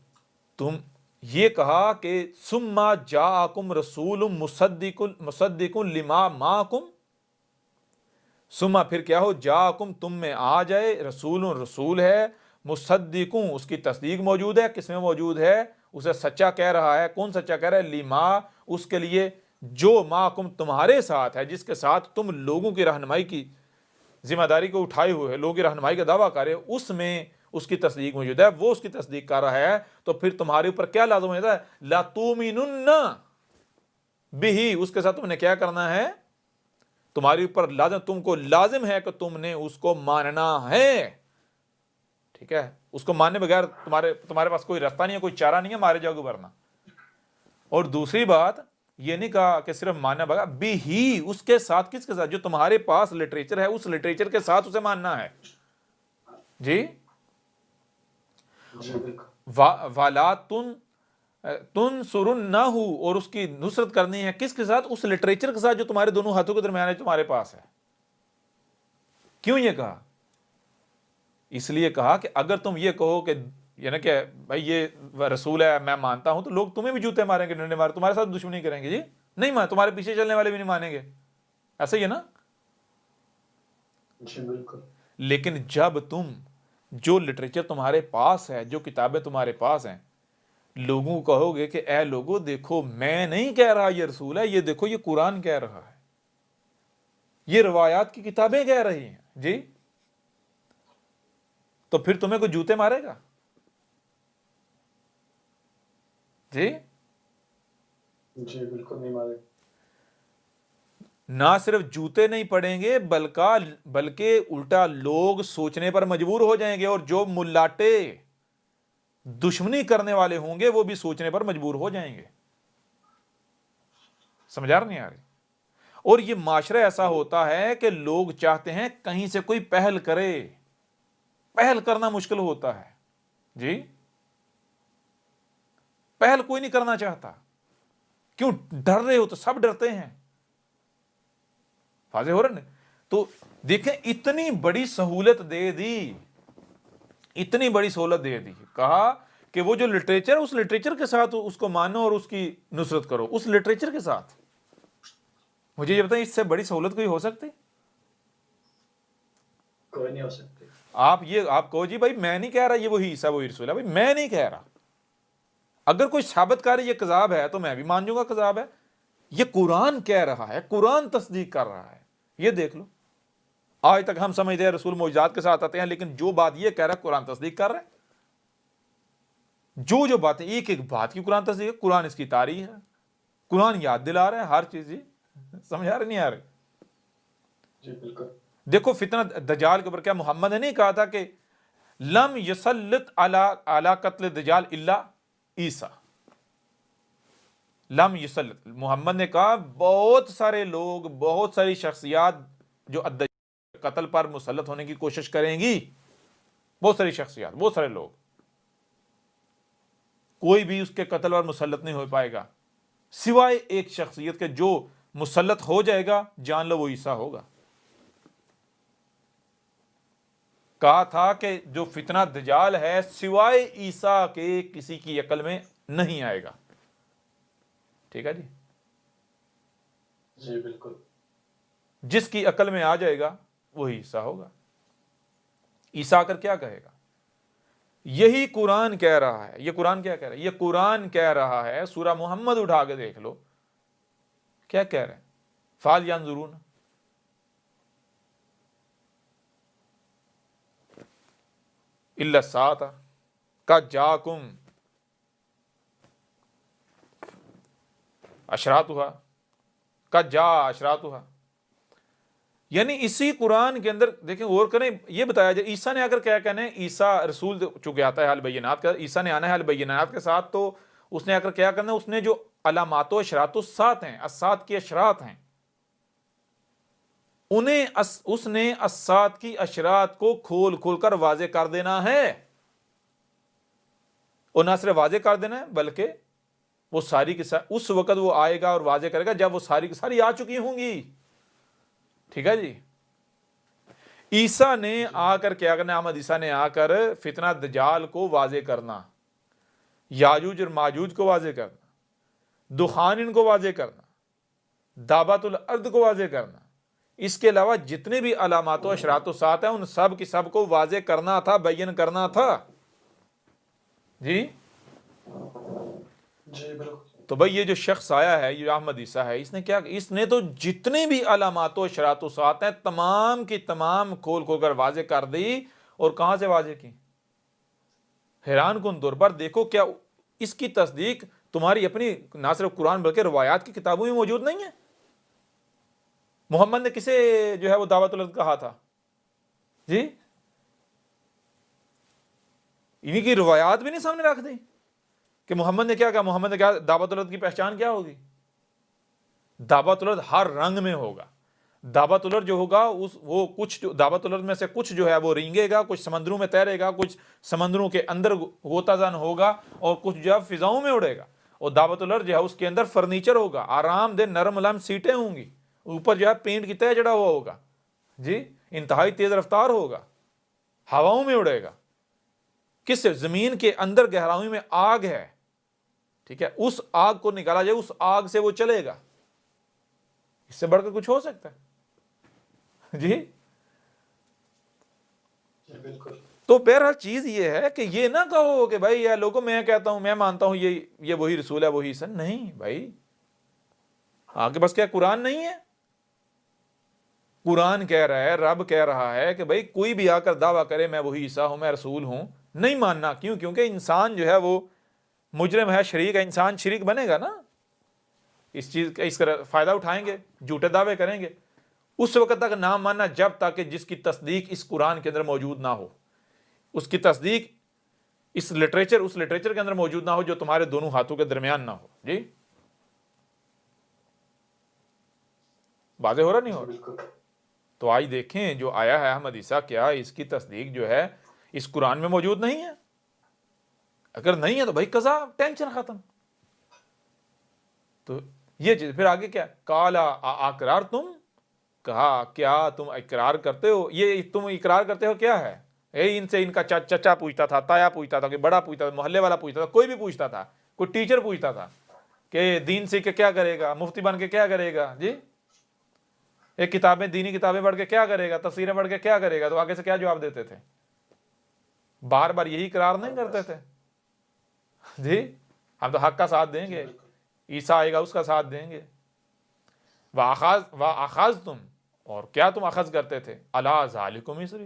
تم یہ کہا کہ ثم جاءکم رسول مصدق لما معکم، ثم پھر کیا ہو، جاءکم تم میں آ جائے، رسول ہے، مصدقوں اس کی تصدیق موجود ہے. کس میں موجود ہے؟ اسے سچا کہہ رہا ہے. کون سچا کہہ رہا ہے؟ لما، اس کے لیے جو معکم تمہارے ساتھ ہے، جس کے ساتھ تم لوگوں کی رہنمائی کی ذمہ داری کو اٹھائے ہوئے، لوگوں کی رہنمائی کا دعویٰ کرے، اس میں اس کی تصدیق موجود ہے. وہ اس کی تصدیق کر رہا ہے تو پھر تمہارے اوپر کیا لازم ہو جاتا ہے؟ لا تؤمنن بہ، اس کے ساتھ تم نے کیا کرنا ہے؟ تمہارے اوپر لازم، تم کو لازم ہے کہ تم نے اس کو ماننا ہے. ٹھیک ہے، اس کو ماننے بغیر تمہارے پاس کوئی راستہ نہیں ہے، کوئی چارہ نہیں ہے، مارے جاؤ گے ورنہ. اور دوسری بات یہ نہیں کہا کہ صرف ماننا بغیر، بھی ہی اس کے ساتھ، کس کے ساتھ؟ جو تمہارے پاس لٹریچر ہے اس لٹریچر کے ساتھ اسے ماننا ہے. جی جی بالکل. والا تنصرنہ، اور اس کی نصرت کرنی ہے کس کے ساتھ؟ اس لٹریچر کے ساتھ جو تمہارے دونوں ہاتھوں کے درمیان ہے، تمہارے پاس ہے. کیوں یہ کہا؟ اس لیے کہا کہ اگر تم یہ کہو کہ یعنی کہ بھائی یہ رسول ہے میں مانتا ہوں، تو لوگ تمہیں بھی جوتے ماریں گے، ڈنڈے ماریں، تمہارے ساتھ دشمنی کریں گے. جی نہیں مان، تمہارے پیچھے چلنے والے بھی نہیں مانیں گے. ایسا ہی ہے نا؟ جی بالکل. لیکن جب تم جو لٹریچر تمہارے پاس ہے، جو کتابیں تمہارے پاس ہیں، لوگوں کو کہو گے کہ اے لوگوں دیکھو میں نہیں کہہ رہا یہ رسول ہے، یہ دیکھو یہ قرآن کہہ رہا ہے، یہ روایات کی کتابیں کہہ رہی ہیں. جی تو پھر تمہیں کوئی جوتے مارے گا؟ جی جی بالکل نہیں مارے. نہ صرف جوتے نہیں پڑیں گے بلکہ الٹا لوگ سوچنے پر مجبور ہو جائیں گے، اور جو ملاٹے دشمنی کرنے والے ہوں گے وہ بھی سوچنے پر مجبور ہو جائیں گے. سمجھا نہیں آ رہی؟ اور یہ معاشرہ ایسا ہوتا ہے کہ لوگ چاہتے ہیں کہیں سے کوئی پہل کرے، پہل کرنا مشکل ہوتا ہے. جی پہل کوئی نہیں کرنا چاہتا. کیوں؟ ڈر رہے ہو تو سب ڈرتے ہیں. واضح ہو رہا ہے؟ تو دیکھیں اتنی بڑی سہولت دے دی، اتنی بڑی سہولت دے دی، کہا کہ وہ جو لٹریچر اس لٹریچر کے ساتھ اس کو مانو اور اس کی نصرت کرو، اس لٹریچر کے ساتھ. مجھے یہ بتائیں اس سے بڑی سہولت کوئی ہو سکتی؟ کوئی نہیں ہو سکتی. آپ کہو جی بھائی میں نہیں کہہ رہا یہ وہی عیسیٰ وہی رسول ہے، بھائی میں نہیں کہہ رہا. اگر کوئی ثابت کرے یہ کذاب ہے تو میں بھی مان جوں گا کذاب ہے. یہ قرآن کہہ رہا ہے، قرآن تصدیق کر رہا ہے. یہ دیکھ لو، آج تک ہم سمجھتے ہیں رسول معجزات کے ساتھ آتے ہیں، لیکن جو بات یہ کہہ رہا ہے قرآن تصدیق کر رہا ہے. جو باتیں ایک ایک بات کی قرآن تصدیق ہے، قرآن اس کی تاریخ ہے، قرآن یاد دلا رہا ہے ہر چیز. جی سمجھا رہے نہیں آ رہے؟ جی بالکل. دیکھو فتنہ دجال کے اوپر کیا محمد نے نہیں کہا تھا کہ لم یسلط علی قتل دجال الا عیسیٰ؟ لم یسلط، محمد نے کہا بہت سارے لوگ، بہت ساری شخصیات جو الدجال قتل پر مسلط ہونے کی کوشش کریں گی، بہت ساری شخصیات، بہت سارے لوگ، کوئی بھی اس کے قتل پر مسلط نہیں ہو پائے گا سوائے ایک شخصیت کے جو مسلط ہو جائے گا، جان لو وہ عیسیٰ ہوگا۔ کہا تھا کہ جو فتنہ دجال ہے سوائے عیسیٰ کے کسی کی عقل میں نہیں آئے گا۔ ٹھیک ہے جی، جی بالکل۔ جس کی عقل میں آ جائے گا وہی عیسیٰ ہوگا۔ عیسیٰ آ کر کیا کہے گا؟ یہی قرآن کہہ رہا ہے۔ یہ قرآن کیا کہہ رہا ہے؟ یہ قرآن کہہ رہا ہے، سورہ محمد اٹھا کے دیکھ لو کیا کہہ رہے ہیں، فال ینظرون الا الساعۃ قد جاءکم اشراطها قد جاء اشراطها۔ یعنی اسی قرآن کے اندر دیکھیں غور کریں، یہ بتایا جائے عیسیٰ نے اگر کیا کہنا ہے، عیسیٰ رسول چونکہ آتا ہے البینات کا، عیسیٰ نے آنا ہے البینات کے ساتھ، تو اس نے اگر کیا کرنا ہے، اس نے جو علامات و اشراط الساعت ہیں، الساعت کی اشراط ہیں، انہیں اس نے الساعت کی اشراط کو کھول کھول کر واضح کر دینا ہے، اور نہ صرف واضح کر دینا ہے بلکہ وہ ساری کی ساری اس وقت وہ آئے گا اور واضح کرے گا جب وہ ساری کی ساری آ چکی ہوں گی۔ ٹھیک ہے جی، عیسیٰ نے آ کر کیا کرنا، احمد عیسیٰ نے آ کر فتنہ دجال کو واضح کرنا، یاجوج اور ماجوج کو واضح کرنا، دخان ان کو واضح کرنا، دابت الارض کو واضح کرنا، اس کے علاوہ جتنے بھی علامات و اشراط و سات ہیں ان سب کی سب کو واضح کرنا تھا، بیان کرنا تھا۔ جی جی بالکل۔ تو بھئی یہ جو شخص آیا ہے، یہ احمد عیسیٰ ہے، اس نے کیا، اس نے تو جتنے بھی علامات و اشراط و سات ہیں تمام کی تمام کھول کھول کر واضح کر دی، اور کہاں سے واضح کی؟ حیران کن طور پر دیکھو، کیا اس کی تصدیق تمہاری اپنی نہ صرف قرآن بلکہ روایات کی کتابوں میں موجود نہیں ہے؟ محمد نے کسے جو ہے وہ دعوت الارض کہا تھا؟ جی انہی کی روایات بھی نہیں سامنے رکھ دی کہ محمد نے کیا کہا، محمد نے کہا دعوت الارض کی پہچان کیا ہوگی؟ دعوت الارض ہر رنگ میں ہوگا۔ دعوت الارض جو ہوگا وہ کچھ دعوت الارض میں سے کچھ جو ہے وہ رینگے گا، کچھ سمندروں میں تیرے گا، کچھ سمندروں کے اندر غوطہ زن ہوگا، اور کچھ جو ہے فضاؤں میں اڑے گا۔ اور دعوت الارض جو ہے اس کے اندر فرنیچر ہوگا، آرام دہ نرم لم سیٹیں ہوں گی، اوپر جو ہے پینٹ کی تہ جڑا ہوا ہوگا، جی انتہائی تیز رفتار ہوگا، ہواؤں میں اڑے گا۔ کس زمین کے اندر گہرائی میں آگ ہے، ٹھیک ہے، اس آگ کو نکالا جائے، اس آگ سے وہ چلے گا۔ اس سے بڑھ کر کچھ ہو سکتا ہے؟ جی جی بالکل۔ تو بہرحال چیز یہ ہے کہ یہ نہ کہو کہ بھائی یا لوگوں میں کہتا ہوں، میں مانتا ہوں یہ وہی رسول ہے، وہی عیسیٰ، نہیں بھائی، آگے بس کیا قرآن نہیں ہے؟ قرآن کہہ رہا ہے، رب کہہ رہا ہے کہ بھائی کوئی بھی آ کر دعویٰ کرے میں وہی عیسیٰ ہوں، میں رسول ہوں، نہیں ماننا۔ کیوں؟ کیونکہ انسان جو ہے وہ مجرم ہے، شریک ہے، انسان شریک بنے گا نا، اس چیز کا اس کا فائدہ اٹھائیں گے، جھوٹے دعوے کریں گے۔ اس وقت تک نہ ماننا جب تک کہ جس کی تصدیق اس قرآن کے اندر موجود نہ ہو، اس کی تصدیق اس لٹریچر کے اندر موجود نہ ہو جو تمہارے دونوں ہاتھوں کے درمیان نہ ہو۔ جی واضح ہو رہا نہیں ہو رہا؟ بالکل۔ تو آج دیکھیں جو آیا ہے احمد عیسیٰ، کیا اس کی تصدیق جو ہے اس قرآن میں موجود نہیں ہے؟ اگر نہیں ہے تو بھائی قضا، ٹینشن ختم۔ تو یہ چیز پھر آگے کیا، کالا اقرار، تم کہا کیا تم اقرار کرتے ہو؟ یہ تم اقرار کرتے ہو کیا ہے؟ ان سے ان کا چچا پوچھتا تھا، تایا پوچھتا تھا، کہ بڑا پوچھتا تھا، محلے والا پوچھتا تھا، کوئی بھی پوچھتا تھا، کوئی ٹیچر پوچھتا تھا کہ دین سیکھ کے کیا کرے گا، مفتی بن کے کیا کرے گا، جی ایک کتابیں، دینی کتابیں پڑھ کے کیا کرے گا، تفسیریں پڑھ کے کیا کرے گا، تو آگے سے کیا جواب دیتے تھے؟ بار بار یہی اقرار نہیں کرتے تھے، جی ہم تو حق کا ساتھ دیں گے، عیسیٰ آئے گا اس کا ساتھ دیں گے۔ وَأَخَذْتُمْ، اور کیا تم اخذ کرتے تھے، عَلَىٰ ذَلِكُمْ إِصْرِي،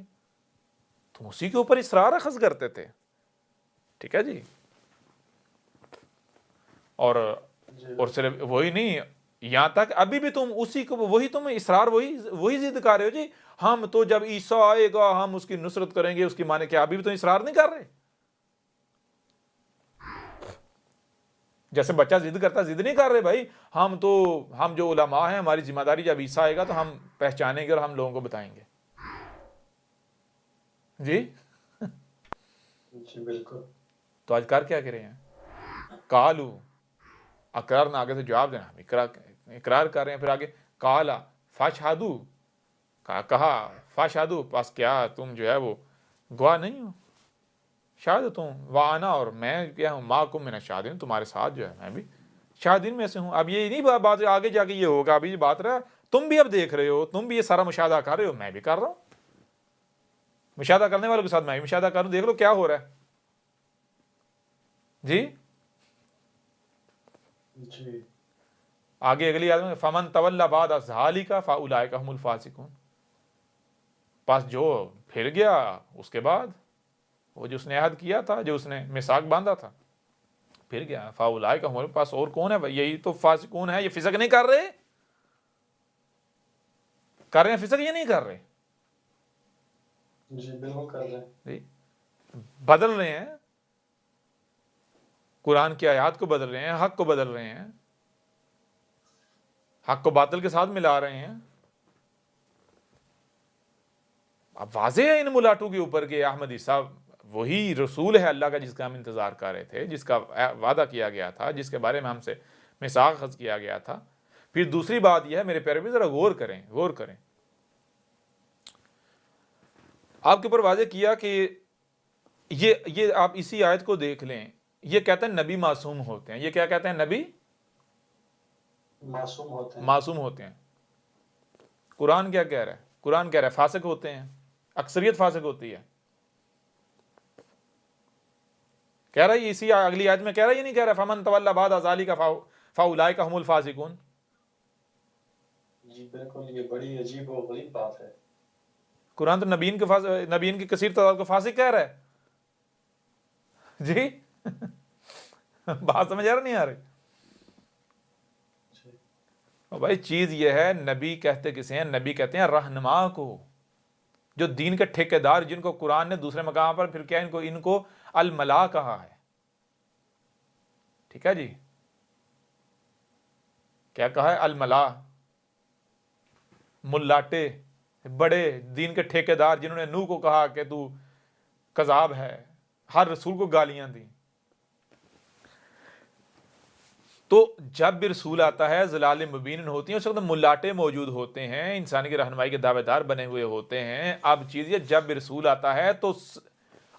تم اسی کے اوپر اصرار اخذ کرتے تھے۔ ٹھیک ہے جی، اور صرف وہی نہیں، یہاں تک ابھی بھی تم اسی کو وہی تم اصرار وہی ضد کر رہے ہو، جی ہم تو جب عیسیٰ آئے گا ہم اس کی نصرت کریں گے، اس کی مانے کیا ابھی بھی تم اصرار نہیں کر رہے؟ جیسے بچہ ضد کرتا، ضد نہیں کر رہے بھائی، ہم جو علماء ہیں ہماری ذمہ داری، جب عیسیٰ آئے گا تو ہم پہچانیں گے اور ہم لوگوں کو بتائیں گے۔ جی جی بالکل۔ تو آج کر کیا کرے ہیں، کالو اقرار نہ، آگے سے جواب دینا، ہم اقرار اقرار کر رہے ہیں. پھر آگے قالا فاشہدو، کہا فاشہدو، پس کیا تم جو ہے وہ گواہ نہیں ہو، شاہد تم وانا، اور میں کیا ہوں معکم من الشاہدین، تمہارے ساتھ جو ہے میں بھی شاہدین میں سے ہوں. اب یہ نہیں بات آگے جا کے یہ ہوگا، ابھی بات رہا تم بھی اب دیکھ رہے ہو، تم بھی یہ سارا مشاہدہ کر رہے ہو، میں بھی کر رہا ہوں، مشاہدہ کرنے والوں کے ساتھ میں بھی مشاہدہ کر رہا ہوں، دیکھ لو کیا ہو رہا ہے. جی جی آگے اگلی آیت میں فمن تولی بعد ذالک فاولئک هم الفاسقون، پس جو پھر گیا اس کے بعد وہ جو اس نے عہد کیا تھا، جو اس نے میثاق باندھا تھا، پھر گیا فاولئک هم، پاس اور کون ہے؟ یہی تو فاسقون ہے. یہ فسق نہیں کر رہے، کر رہے ہیں فسق، یہ نہیں کر رہے جی بالکل کر رہے ہیں. جی، بدل رہے ہیں قرآن کی آیات کو، بدل رہے ہیں حق کو، بدل رہے ہیں حق کو باطل کے ساتھ ملا رہے ہیں. اب واضح ہے ان ملاٹوں کے اوپر کہ احمدی صاحب وہی رسول ہے اللہ کا جس کا ہم انتظار کر رہے تھے، جس کا وعدہ کیا گیا تھا، جس کے بارے میں ہم سے میثاق اخذ کیا گیا تھا. پھر دوسری بات یہ ہے میرے پیارے بھی، ذرا غور کریں آپ کے اوپر واضح کیا کہ یہ آپ اسی آیت کو دیکھ لیں، یہ کہتے ہیں نبی معصوم ہوتے ہیں. یہ کیا کہتے ہیں؟ نبی معصوم ہوتے ہیں. قرآن کیا کہہ رہا ہے؟ قرآن کہہ رہا ہے فاسق ہوتے ہیں، اکثریت فاسق ہوتی ہے. کہہ رہا ہے اسی اگلی آیت میں کہہ رہا ہے، یہ نہیں کہہ رہا فمن تولی بعد ذالک فاولئک هم الفاسقون. جی بالکل، یہ بڑی عجیب و غریب بات ہے. قرآن تو نبیین کی کثیر تعداد کو فاسق کہہ رہا ہے. جی بات سمجھ آ رہا نہیں آ رہی؟ بھائی چیز یہ ہے، نبی کہتے کسے ہیں؟ نبی کہتے ہیں رہنما کو، جو دین کے ٹھیکیدار، جن کو قرآن نے دوسرے مقام پر پھر کیا ان کو الملا کہا ہے. ٹھیک ہے جی، کیا کہا ہے؟ الملا، ملاٹے، بڑے دین کے ٹھیکیدار، جنہوں نے نوح کو کہا کہ تو کذاب ہے، ہر رسول کو گالیاں دیں. تو جب بھی رسول آتا ہے ضلال مبین ہوتی ہیں، اس وقت ملاٹے موجود ہوتے ہیں، انسانی کی رہنمائی کے دعوے دار بنے ہوئے ہوتے ہیں. اب چیز یہ، جب بھی رسول آتا ہے تو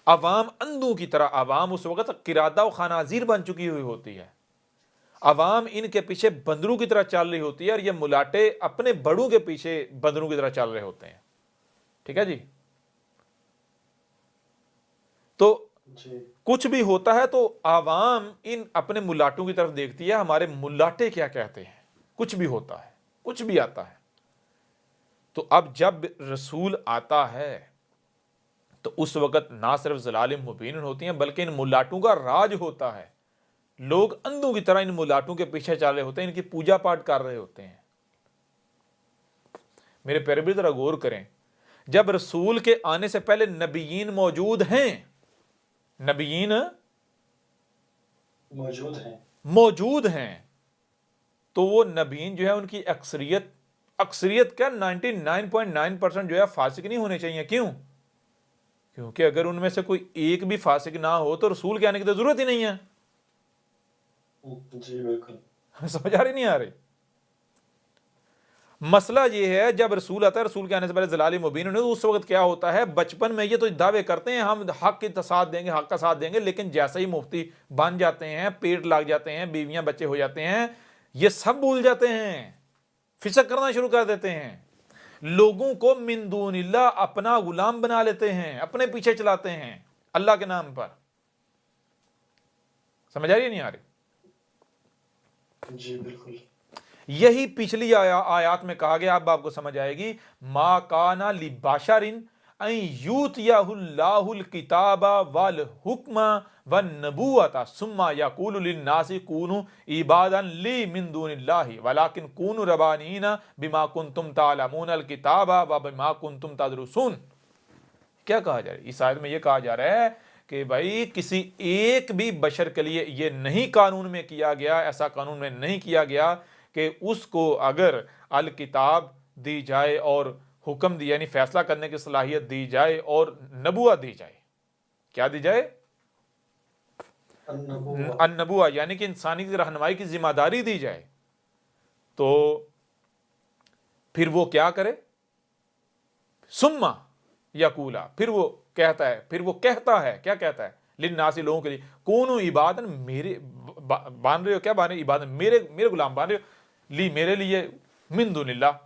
عوام اندھوں کی طرح، عوام اس وقت قرادہ و خنازیر بن چکی ہوئی ہوتی ہے، عوام ان کے پیچھے بندروں کی طرح چل رہی ہوتی ہے، اور یہ ملاٹے اپنے بڑوں کے پیچھے بندروں کی طرح چل رہے ہوتے ہیں. ٹھیک ہے جی. تو کچھ بھی ہوتا ہے تو عوام ان اپنے ملاٹوں کی طرف دیکھتی ہے، ہمارے ملاٹے کیا کہتے ہیں. کچھ بھی ہوتا ہے، کچھ بھی آتا ہے. تو اب جب رسول آتا ہے تو اس وقت نہ صرف ضلال مبین ہوتی ہیں، بلکہ ان ملاٹوں کا راج ہوتا ہے. لوگ اندھوں کی طرح ان ملاٹوں کے پیچھے چل رہے ہوتے ہیں، ان کی پوجا پاٹ کر رہے ہوتے ہیں. میرے پیارے بھی ذرا غور کریں، جب رسول کے آنے سے پہلے نبیین موجود ہیں، نبیین موجود ہیں، تو وہ نبیین جو ہے ان کی اکثریت کا 99.9% جو ہے فاسق نہیں ہونے چاہیے. کیوں؟ کیونکہ اگر ان میں سے کوئی ایک بھی فاسق نہ ہو تو رسول کے آنے کی تو ضرورت ہی نہیں ہے. جی بالکل سمجھ آ رہی نہیں آ رہی؟ مسئلہ یہ ہے جب رسول آتا ہے، رسول کے آنے سے پہلے ضلال مبین ہونے، تو اس وقت کیا ہوتا ہے؟ بچپن میں یہ تو دعوے کرتے ہیں ہم حق کا ساتھ دیں گے، حق کا ساتھ دیں گے، لیکن جیسے ہی مفتی بن جاتے ہیں، پیٹ لگ جاتے ہیں، بیویاں بچے ہو جاتے ہیں، یہ سب بھول جاتے ہیں، فسق کرنا شروع کر دیتے ہیں، لوگوں کو من دون اللہ اپنا غلام بنا لیتے ہیں، اپنے پیچھے چلاتے ہیں اللہ کے نام پر. سمجھ آ رہی ہے نہیں آ رہی؟ جی بالکل. یہی پچھلی آیات میں کہا گیا، اب آپ کو سمجھ آئے گی. ما کان لبشر ان یؤتیہ اللہ الکتاب والحکم والنبوۃ ثم یقول للناس کونوا عبادا لی من دون اللہ ولکن کونوا ربانین بما کنتم تعلمون الکتاب وبما کنتم تدرسون. کیا کہا جا رہا ہے اس آیت میں؟ یہ کہا جا رہا ہے کہ بھائی کسی ایک بھی بشر کے لیے یہ نہیں قانون میں کیا گیا، ایسا قانون میں نہیں کیا گیا کہ اس کو اگر الکتاب دی جائے اور حکم دی، یعنی فیصلہ کرنے کی صلاحیت دی جائے، اور نبوت دی جائے. کیا دی جائے؟ النبوہ، یعنی کہ انسانی کی رہنمائی کی ذمہ داری دی جائے. تو پھر وہ کیا کرے؟ سما یقولا، پھر وہ کہتا ہے، کیا کہتا ہے؟ للناس، لوگوں کے لیے، کونو عبادن، میرے بان رہے ہو، کیا بان رہے ہو؟ عبادن، میرے غلام بان رہے ہو، لی، میرے لیے، من دون اللہ،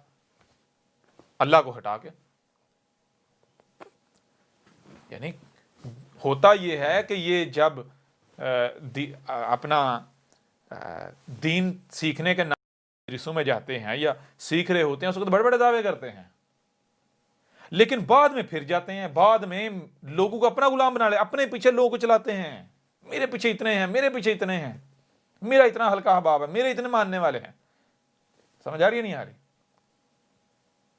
اللہ کو ہٹا کے۔ یعنی ہوتا یہ ہے کہ یہ جب اپنا دین سیکھنے کے نام رسوں میں جاتے ہیں یا سیکھ رہے ہوتے ہیں، اس وقت بڑے بڑے دعوے کرتے ہیں، لیکن بعد میں پھر جاتے ہیں، بعد میں لوگوں کو اپنا غلام بنا لے، اپنے پیچھے لوگوں کو چلاتے ہیں، میرے پیچھے اتنے ہیں، میرے پیچھے اتنے ہیں، میرا اتنا ہلکا احباب ہے، میرے اتنے ماننے والے ہیں۔ سمجھ آ رہی ہے نہیں آ رہی؟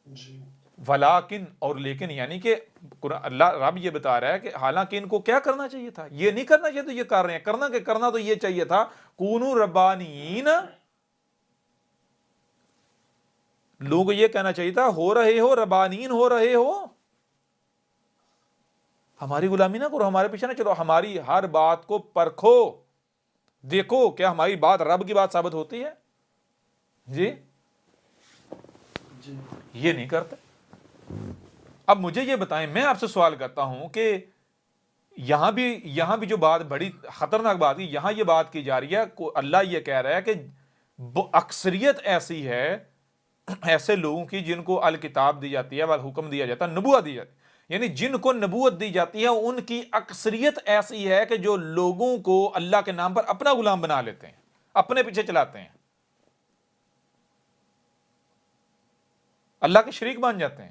جی ولیکن، اور لیکن، یعنی کہ اللہ رب یہ بتا رہا ہے کہ حالانکہ ان کو کیا کرنا چاہیے تھا، یہ نہیں کرنا چاہیے تو یہ کر رہے ہیں، کرنا تو یہ چاہیے تھا، کونو ربانین، لوگوں کو یہ کہنا چاہیے تھا، ہو رہے ہو ربانین، ہو رہے ہو، ہماری غلامی نہ کرو، ہمارے پیچھے نہ چلو، ہماری ہر بات کو پرکھو، دیکھو کیا ہماری بات رب کی بات ثابت ہوتی ہے؟ جی جی یہ نہیں کرتے۔ اب مجھے یہ بتائیں، میں آپ سے سوال کرتا ہوں کہ یہاں بھی جو بات بڑی خطرناک بات ہے، یہاں یہ بات کی جا رہی ہے، اللہ یہ کہہ رہا ہے کہ اکثریت ایسی ہے، ایسے لوگوں کی جن کو الکتاب دی جاتی ہے، والحکم دیا جاتا ہے، نبوت دی جاتی ہے، یعنی جن کو نبوت دی جاتی ہے ان کی اکثریت ایسی ہے کہ جو لوگوں کو اللہ کے نام پر اپنا غلام بنا لیتے ہیں، اپنے پیچھے چلاتے ہیں، اللہ کے شریک بن جاتے ہیں۔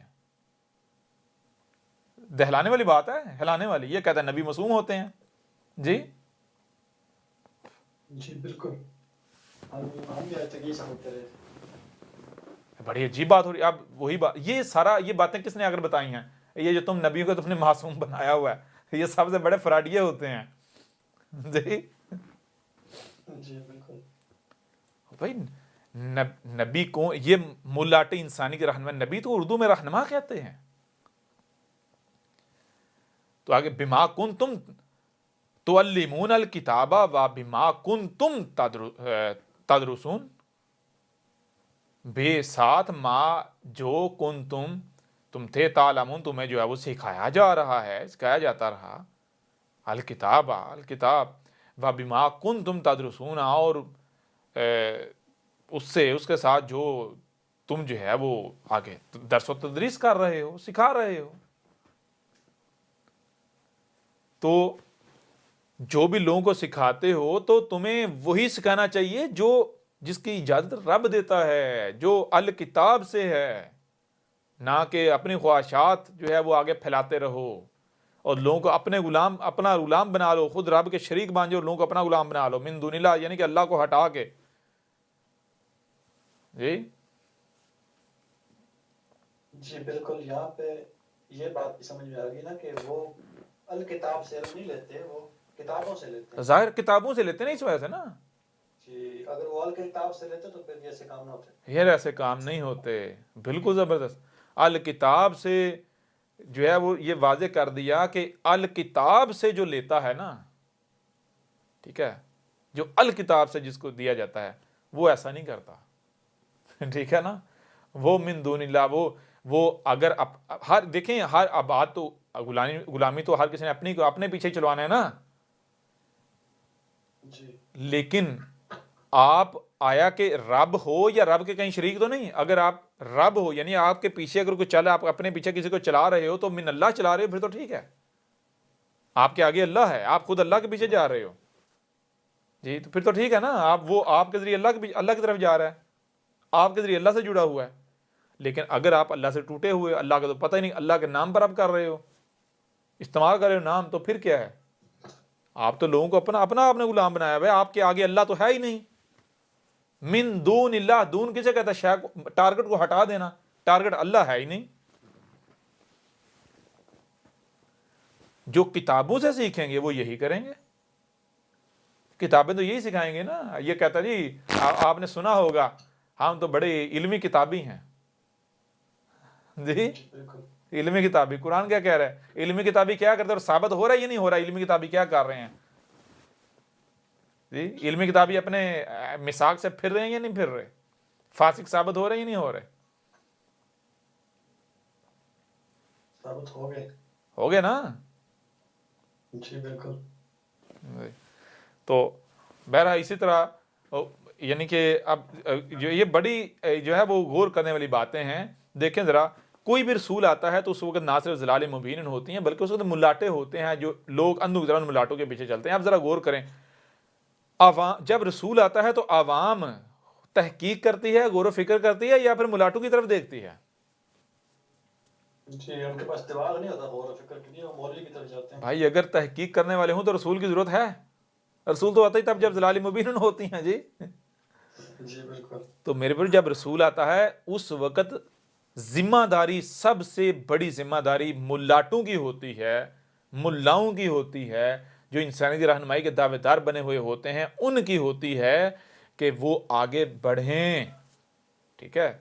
دہلانے والی بات ہے، ہلانے والی، یہ کہتا ہے نبی معصوم ہوتے ہیں۔ جی جی بالکل، ہم بھی آج تک یہ سمجھتے رہے۔ بڑی عجیب بات ہو رہی ہے۔ اب وہی بات، یہ باتیں کس نے اگر بتائی ہیں؟ یہ جو تم نبیوں کو تم نے معصوم بنایا ہوا ہے، یہ سب سے بڑے فراڈیے ہوتے ہیں۔ جی جی بالکل، بھائی نبی کو، یہ ملاٹ انسانی کے رہنما، نبی تو اردو میں رہنما کہتے ہیں۔ تو آگے بما کنتم تعلمون الکتاب و بما کنتم تدرسون، بے ساتھ ما جو تم تھے، تعلمون، تمہیں جو ہے وہ سکھایا جا رہا ہے، سکھایا جاتا رہا، الکتاب و بما کنتم تدرسون، اور اس کے ساتھ جو تم جو ہے وہ آگے درس و تدریس کر رہے ہو، سکھا رہے ہو۔ تو جو بھی لوگوں کو سکھاتے ہو تو تمہیں وہی سکھانا چاہیے جو جس کی اجازت رب دیتا ہے، جو الکتاب سے ہے، نہ کہ اپنی خواہشات جو ہے وہ آگے پھیلاتے رہو اور لوگوں کو اپنا غلام بنا لو، خود رب کے شریک بن جاؤ، لوگوں کو اپنا غلام بنا لو، من دون اللہ، یعنی کہ اللہ کو ہٹا کے۔ جی بالکل، یہاں پہ یہ بات بھی سمجھ میں آ گئی نا کہ وہ الکتاب سے علم نہیں لیتے، وہ کتابوں سے لیتے ہیں۔ ظاہر کتابوں سے لیتے ہیں، اس وجہ سے نا، جی اگر وہ الکتاب سے لیتے تو پھر یہ ایسے کام نہ ہوتے۔ یہ ایسے کام نہیں ہوتے۔ بالکل زبردست۔ الکتاب سے جو ہے وہ یہ واضح کر دیا کہ الکتاب سے جو لیتا ہے نا، ٹھیک ہے، جو الکتاب سے جس کو دیا جاتا ہے وہ ایسا نہیں کرتا، ٹھیک ہے نا، وہ من دون اللہ، وہ اگر ہر دیکھیں، ہر بات تو غلامی تو ہر کسی نے اپنے پیچھے چلوانا ہے نا، جی لیکن آپ آیا کہ رب ہو یا رب کے کہیں شریک تو نہیں۔ اگر آپ رب ہو، یعنی آپ کے پیچھے اگر کوئی چلا، آپ اپنے پیچھے کسی کو چلا رہے ہو تو من اللہ چلا رہے ہو، پھر تو ٹھیک ہے، آپ کے آگے اللہ ہے، آپ خود اللہ کے پیچھے جا رہے ہو، جی تو پھر تو ٹھیک ہے نا، آپ کے ذریعے اللہ کی طرف جا رہا ہے، آپ کے ذریعے اللہ سے جڑا ہوا ہے۔ لیکن اگر آپ اللہ سے ٹوٹے ہوئے، اللہ کا تو پتہ ہی نہیں، اللہ کے نام پر آپ کر رہے ہو، استعمال کر رہے ہو نام، تو پھر کیا ہے؟ آپ تو لوگوں کو اپنا آپ نے غلام بنایا ہوا ہے، آپ کے آگے اللہ تو ہے ہی نہیں۔ من دون اللہ، دون کسے کہتا ہے؟ شے، ٹارگٹ کو ہٹا دینا، ٹارگٹ اللہ ہے ہی نہیں۔ جو کتابوں سے سیکھیں گے وہ یہی کریں گے، کتابیں تو یہی سکھائیں گے نا۔ یہ کہتا جی آپ نے سنا ہوگا ہم تو بڑے علمی کتابی ہیں، جی بالکل، علمی کتابی، قرآن کیا کہہ رہا ہے؟ علمی کتابی کیا کرتے ہیں اور ثابت ہو رہا ہے یا نہیں ہو رہا ہے علمی کتابی کیا کر رہے ہیں؟ جی علمی کتابی اپنے مساق سے پھر رہے ہیں یا نہیں پھر رہے؟ فاسق ثابت ہو رہے ہیں یا نہیں ہو رہے؟ ثابت ہو گئے. ہو گئے نا. جی بالکل. تو بہرحال اسی طرح یعنی کہ اب جو یہ بڑی جو ہے وہ غور کرنے والی باتیں ہیں. دیکھیں ذرا کوئی بھی رسول آتا ہے تو اس وقت نہ صرف ضلال مبین ہوتی ہیں بلکہ اس وقت ملاٹے ہوتے ہیں جو لوگ اندھو ذرا ملاٹوں کے پیچھے چلتے ہیں. اب ذرا غور کریں, عوام جب رسول آتا ہے تو عوام تحقیق کرتی ہے, غور و فکر کرتی ہے, یا پھر ملاٹوں کی طرف دیکھتی ہے؟ جی ان کے پاس دماغ نہیں ہوتا غور و فکر کے لیے, وہ مولوی کی طرف جاتے ہیں. بھائی اگر تحقیق کرنے والے ہوں تو رسول کی ضرورت ہے؟ رسول تو آتا ہی تب جب ضلال مبین ہوتی ہیں. جی جی بالکل. تو میرے پر جب رسول آتا ہے اس وقت ذمہ داری, سب سے بڑی ذمہ داری ملاٹوں کی ہوتی ہے, ملاؤں کی ہوتی ہے, جو انسانی رہنمائی کے دعوے دار بنے ہوئے ہوتے ہیں ان کی ہوتی ہے کہ وہ آگے بڑھیں. ٹھیک ہے,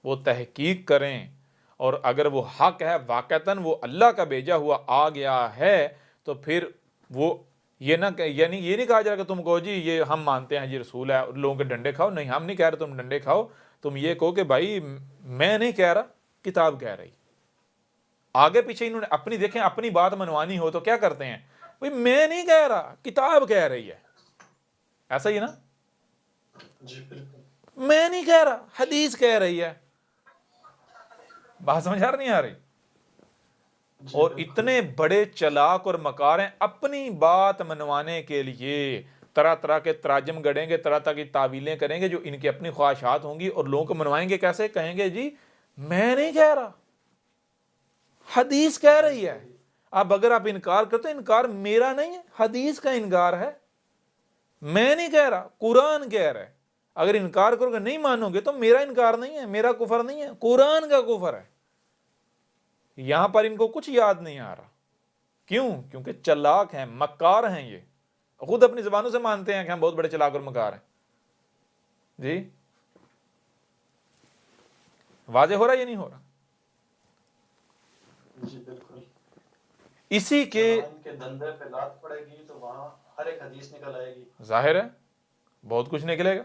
وہ تحقیق کریں, اور اگر وہ حق ہے واقعتاً وہ اللہ کا بھیجا ہوا آ گیا ہے تو پھر وہ یہ نہ یعنی یہ نہیں کہا جائے کہ تم کہو جی یہ ہم مانتے ہیں جی رسول ہے, لوگوں کے ڈنڈے کھاؤ. نہیں, ہم نہیں کہہ رہے تم ڈنڈے کھاؤ, تم یہ کہو کہ بھائی میں نہیں کہہ رہا, کتاب کہہ رہی. آگے پیچھے انہوں نے اپنی دیکھیں اپنی بات منوانی ہو تو کیا کرتے ہیں, بھائی میں نہیں کہہ رہا, کتاب کہہ رہی ہے. ایسا ہی نا, جی بالکل. میں نہیں کہہ رہا, حدیث کہہ رہی ہے. بات سمجھ نہیں آ رہی؟ اور اتنے بڑے چلاک اور مکار ہیں, اپنی بات منوانے کے لیے طرح طرح کے تراجم گڑیں گے, طرح طرح کی تعویلیں کریں گے جو ان کی اپنی خواہشات ہوں گی, اور لوگوں کو منوائیں گے کیسے؟ کہیں گے جی میں نہیں کہہ رہا, حدیث کہہ رہی ہے. اب اگر آپ انکار کرتے ہیں, انکار میرا نہیں ہے, حدیث کا انکار ہے. میں نہیں کہہ رہا, قرآن کہہ رہا ہے. اگر انکار کرو گے, نہیں مانو گے, تو میرا انکار نہیں ہے, میرا کفر نہیں ہے, قرآن کا کفر ہے. یہاں پر ان کو کچھ یاد نہیں آ رہا. کیوں؟ کیونکہ چلاک ہیں, مکار ہیں. یہ خود اپنی زبانوں سے مانتے ہیں کہ ہم بہت بڑے چلاک اور مکار ہیں. جی واضح ہو رہا یا نہیں ہو رہا؟ جی بالکل. اسی کے دندے پہ لات پڑے گی تو وہاں ہر ایک حدیث نکل آئے گی. ظاہر ہے بہت کچھ نکلے گا.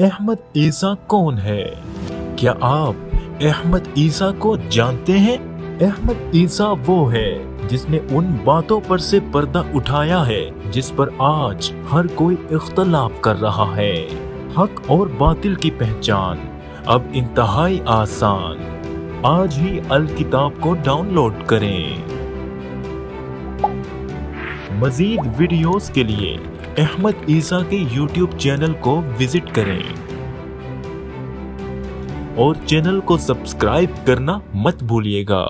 احمد عیسیٰ کون ہے؟ کیا آپ احمد عیسیٰ کو جانتے ہیں؟ احمد عیسیٰ وہ ہے جس نے ان باتوں پر سے پردہ اٹھایا ہے جس پر آج ہر کوئی اختلاف کر رہا ہے. حق اور باطل کی پہچان اب انتہائی آسان. آج ہی الکتاب کو ڈاؤن لوڈ کریں. مزید ویڈیوز کے لیے احمد عیسیٰ کے یوٹیوب چینل کو وزٹ کریں اور چینل کو سبسکرائب کرنا مت بھولیے گا.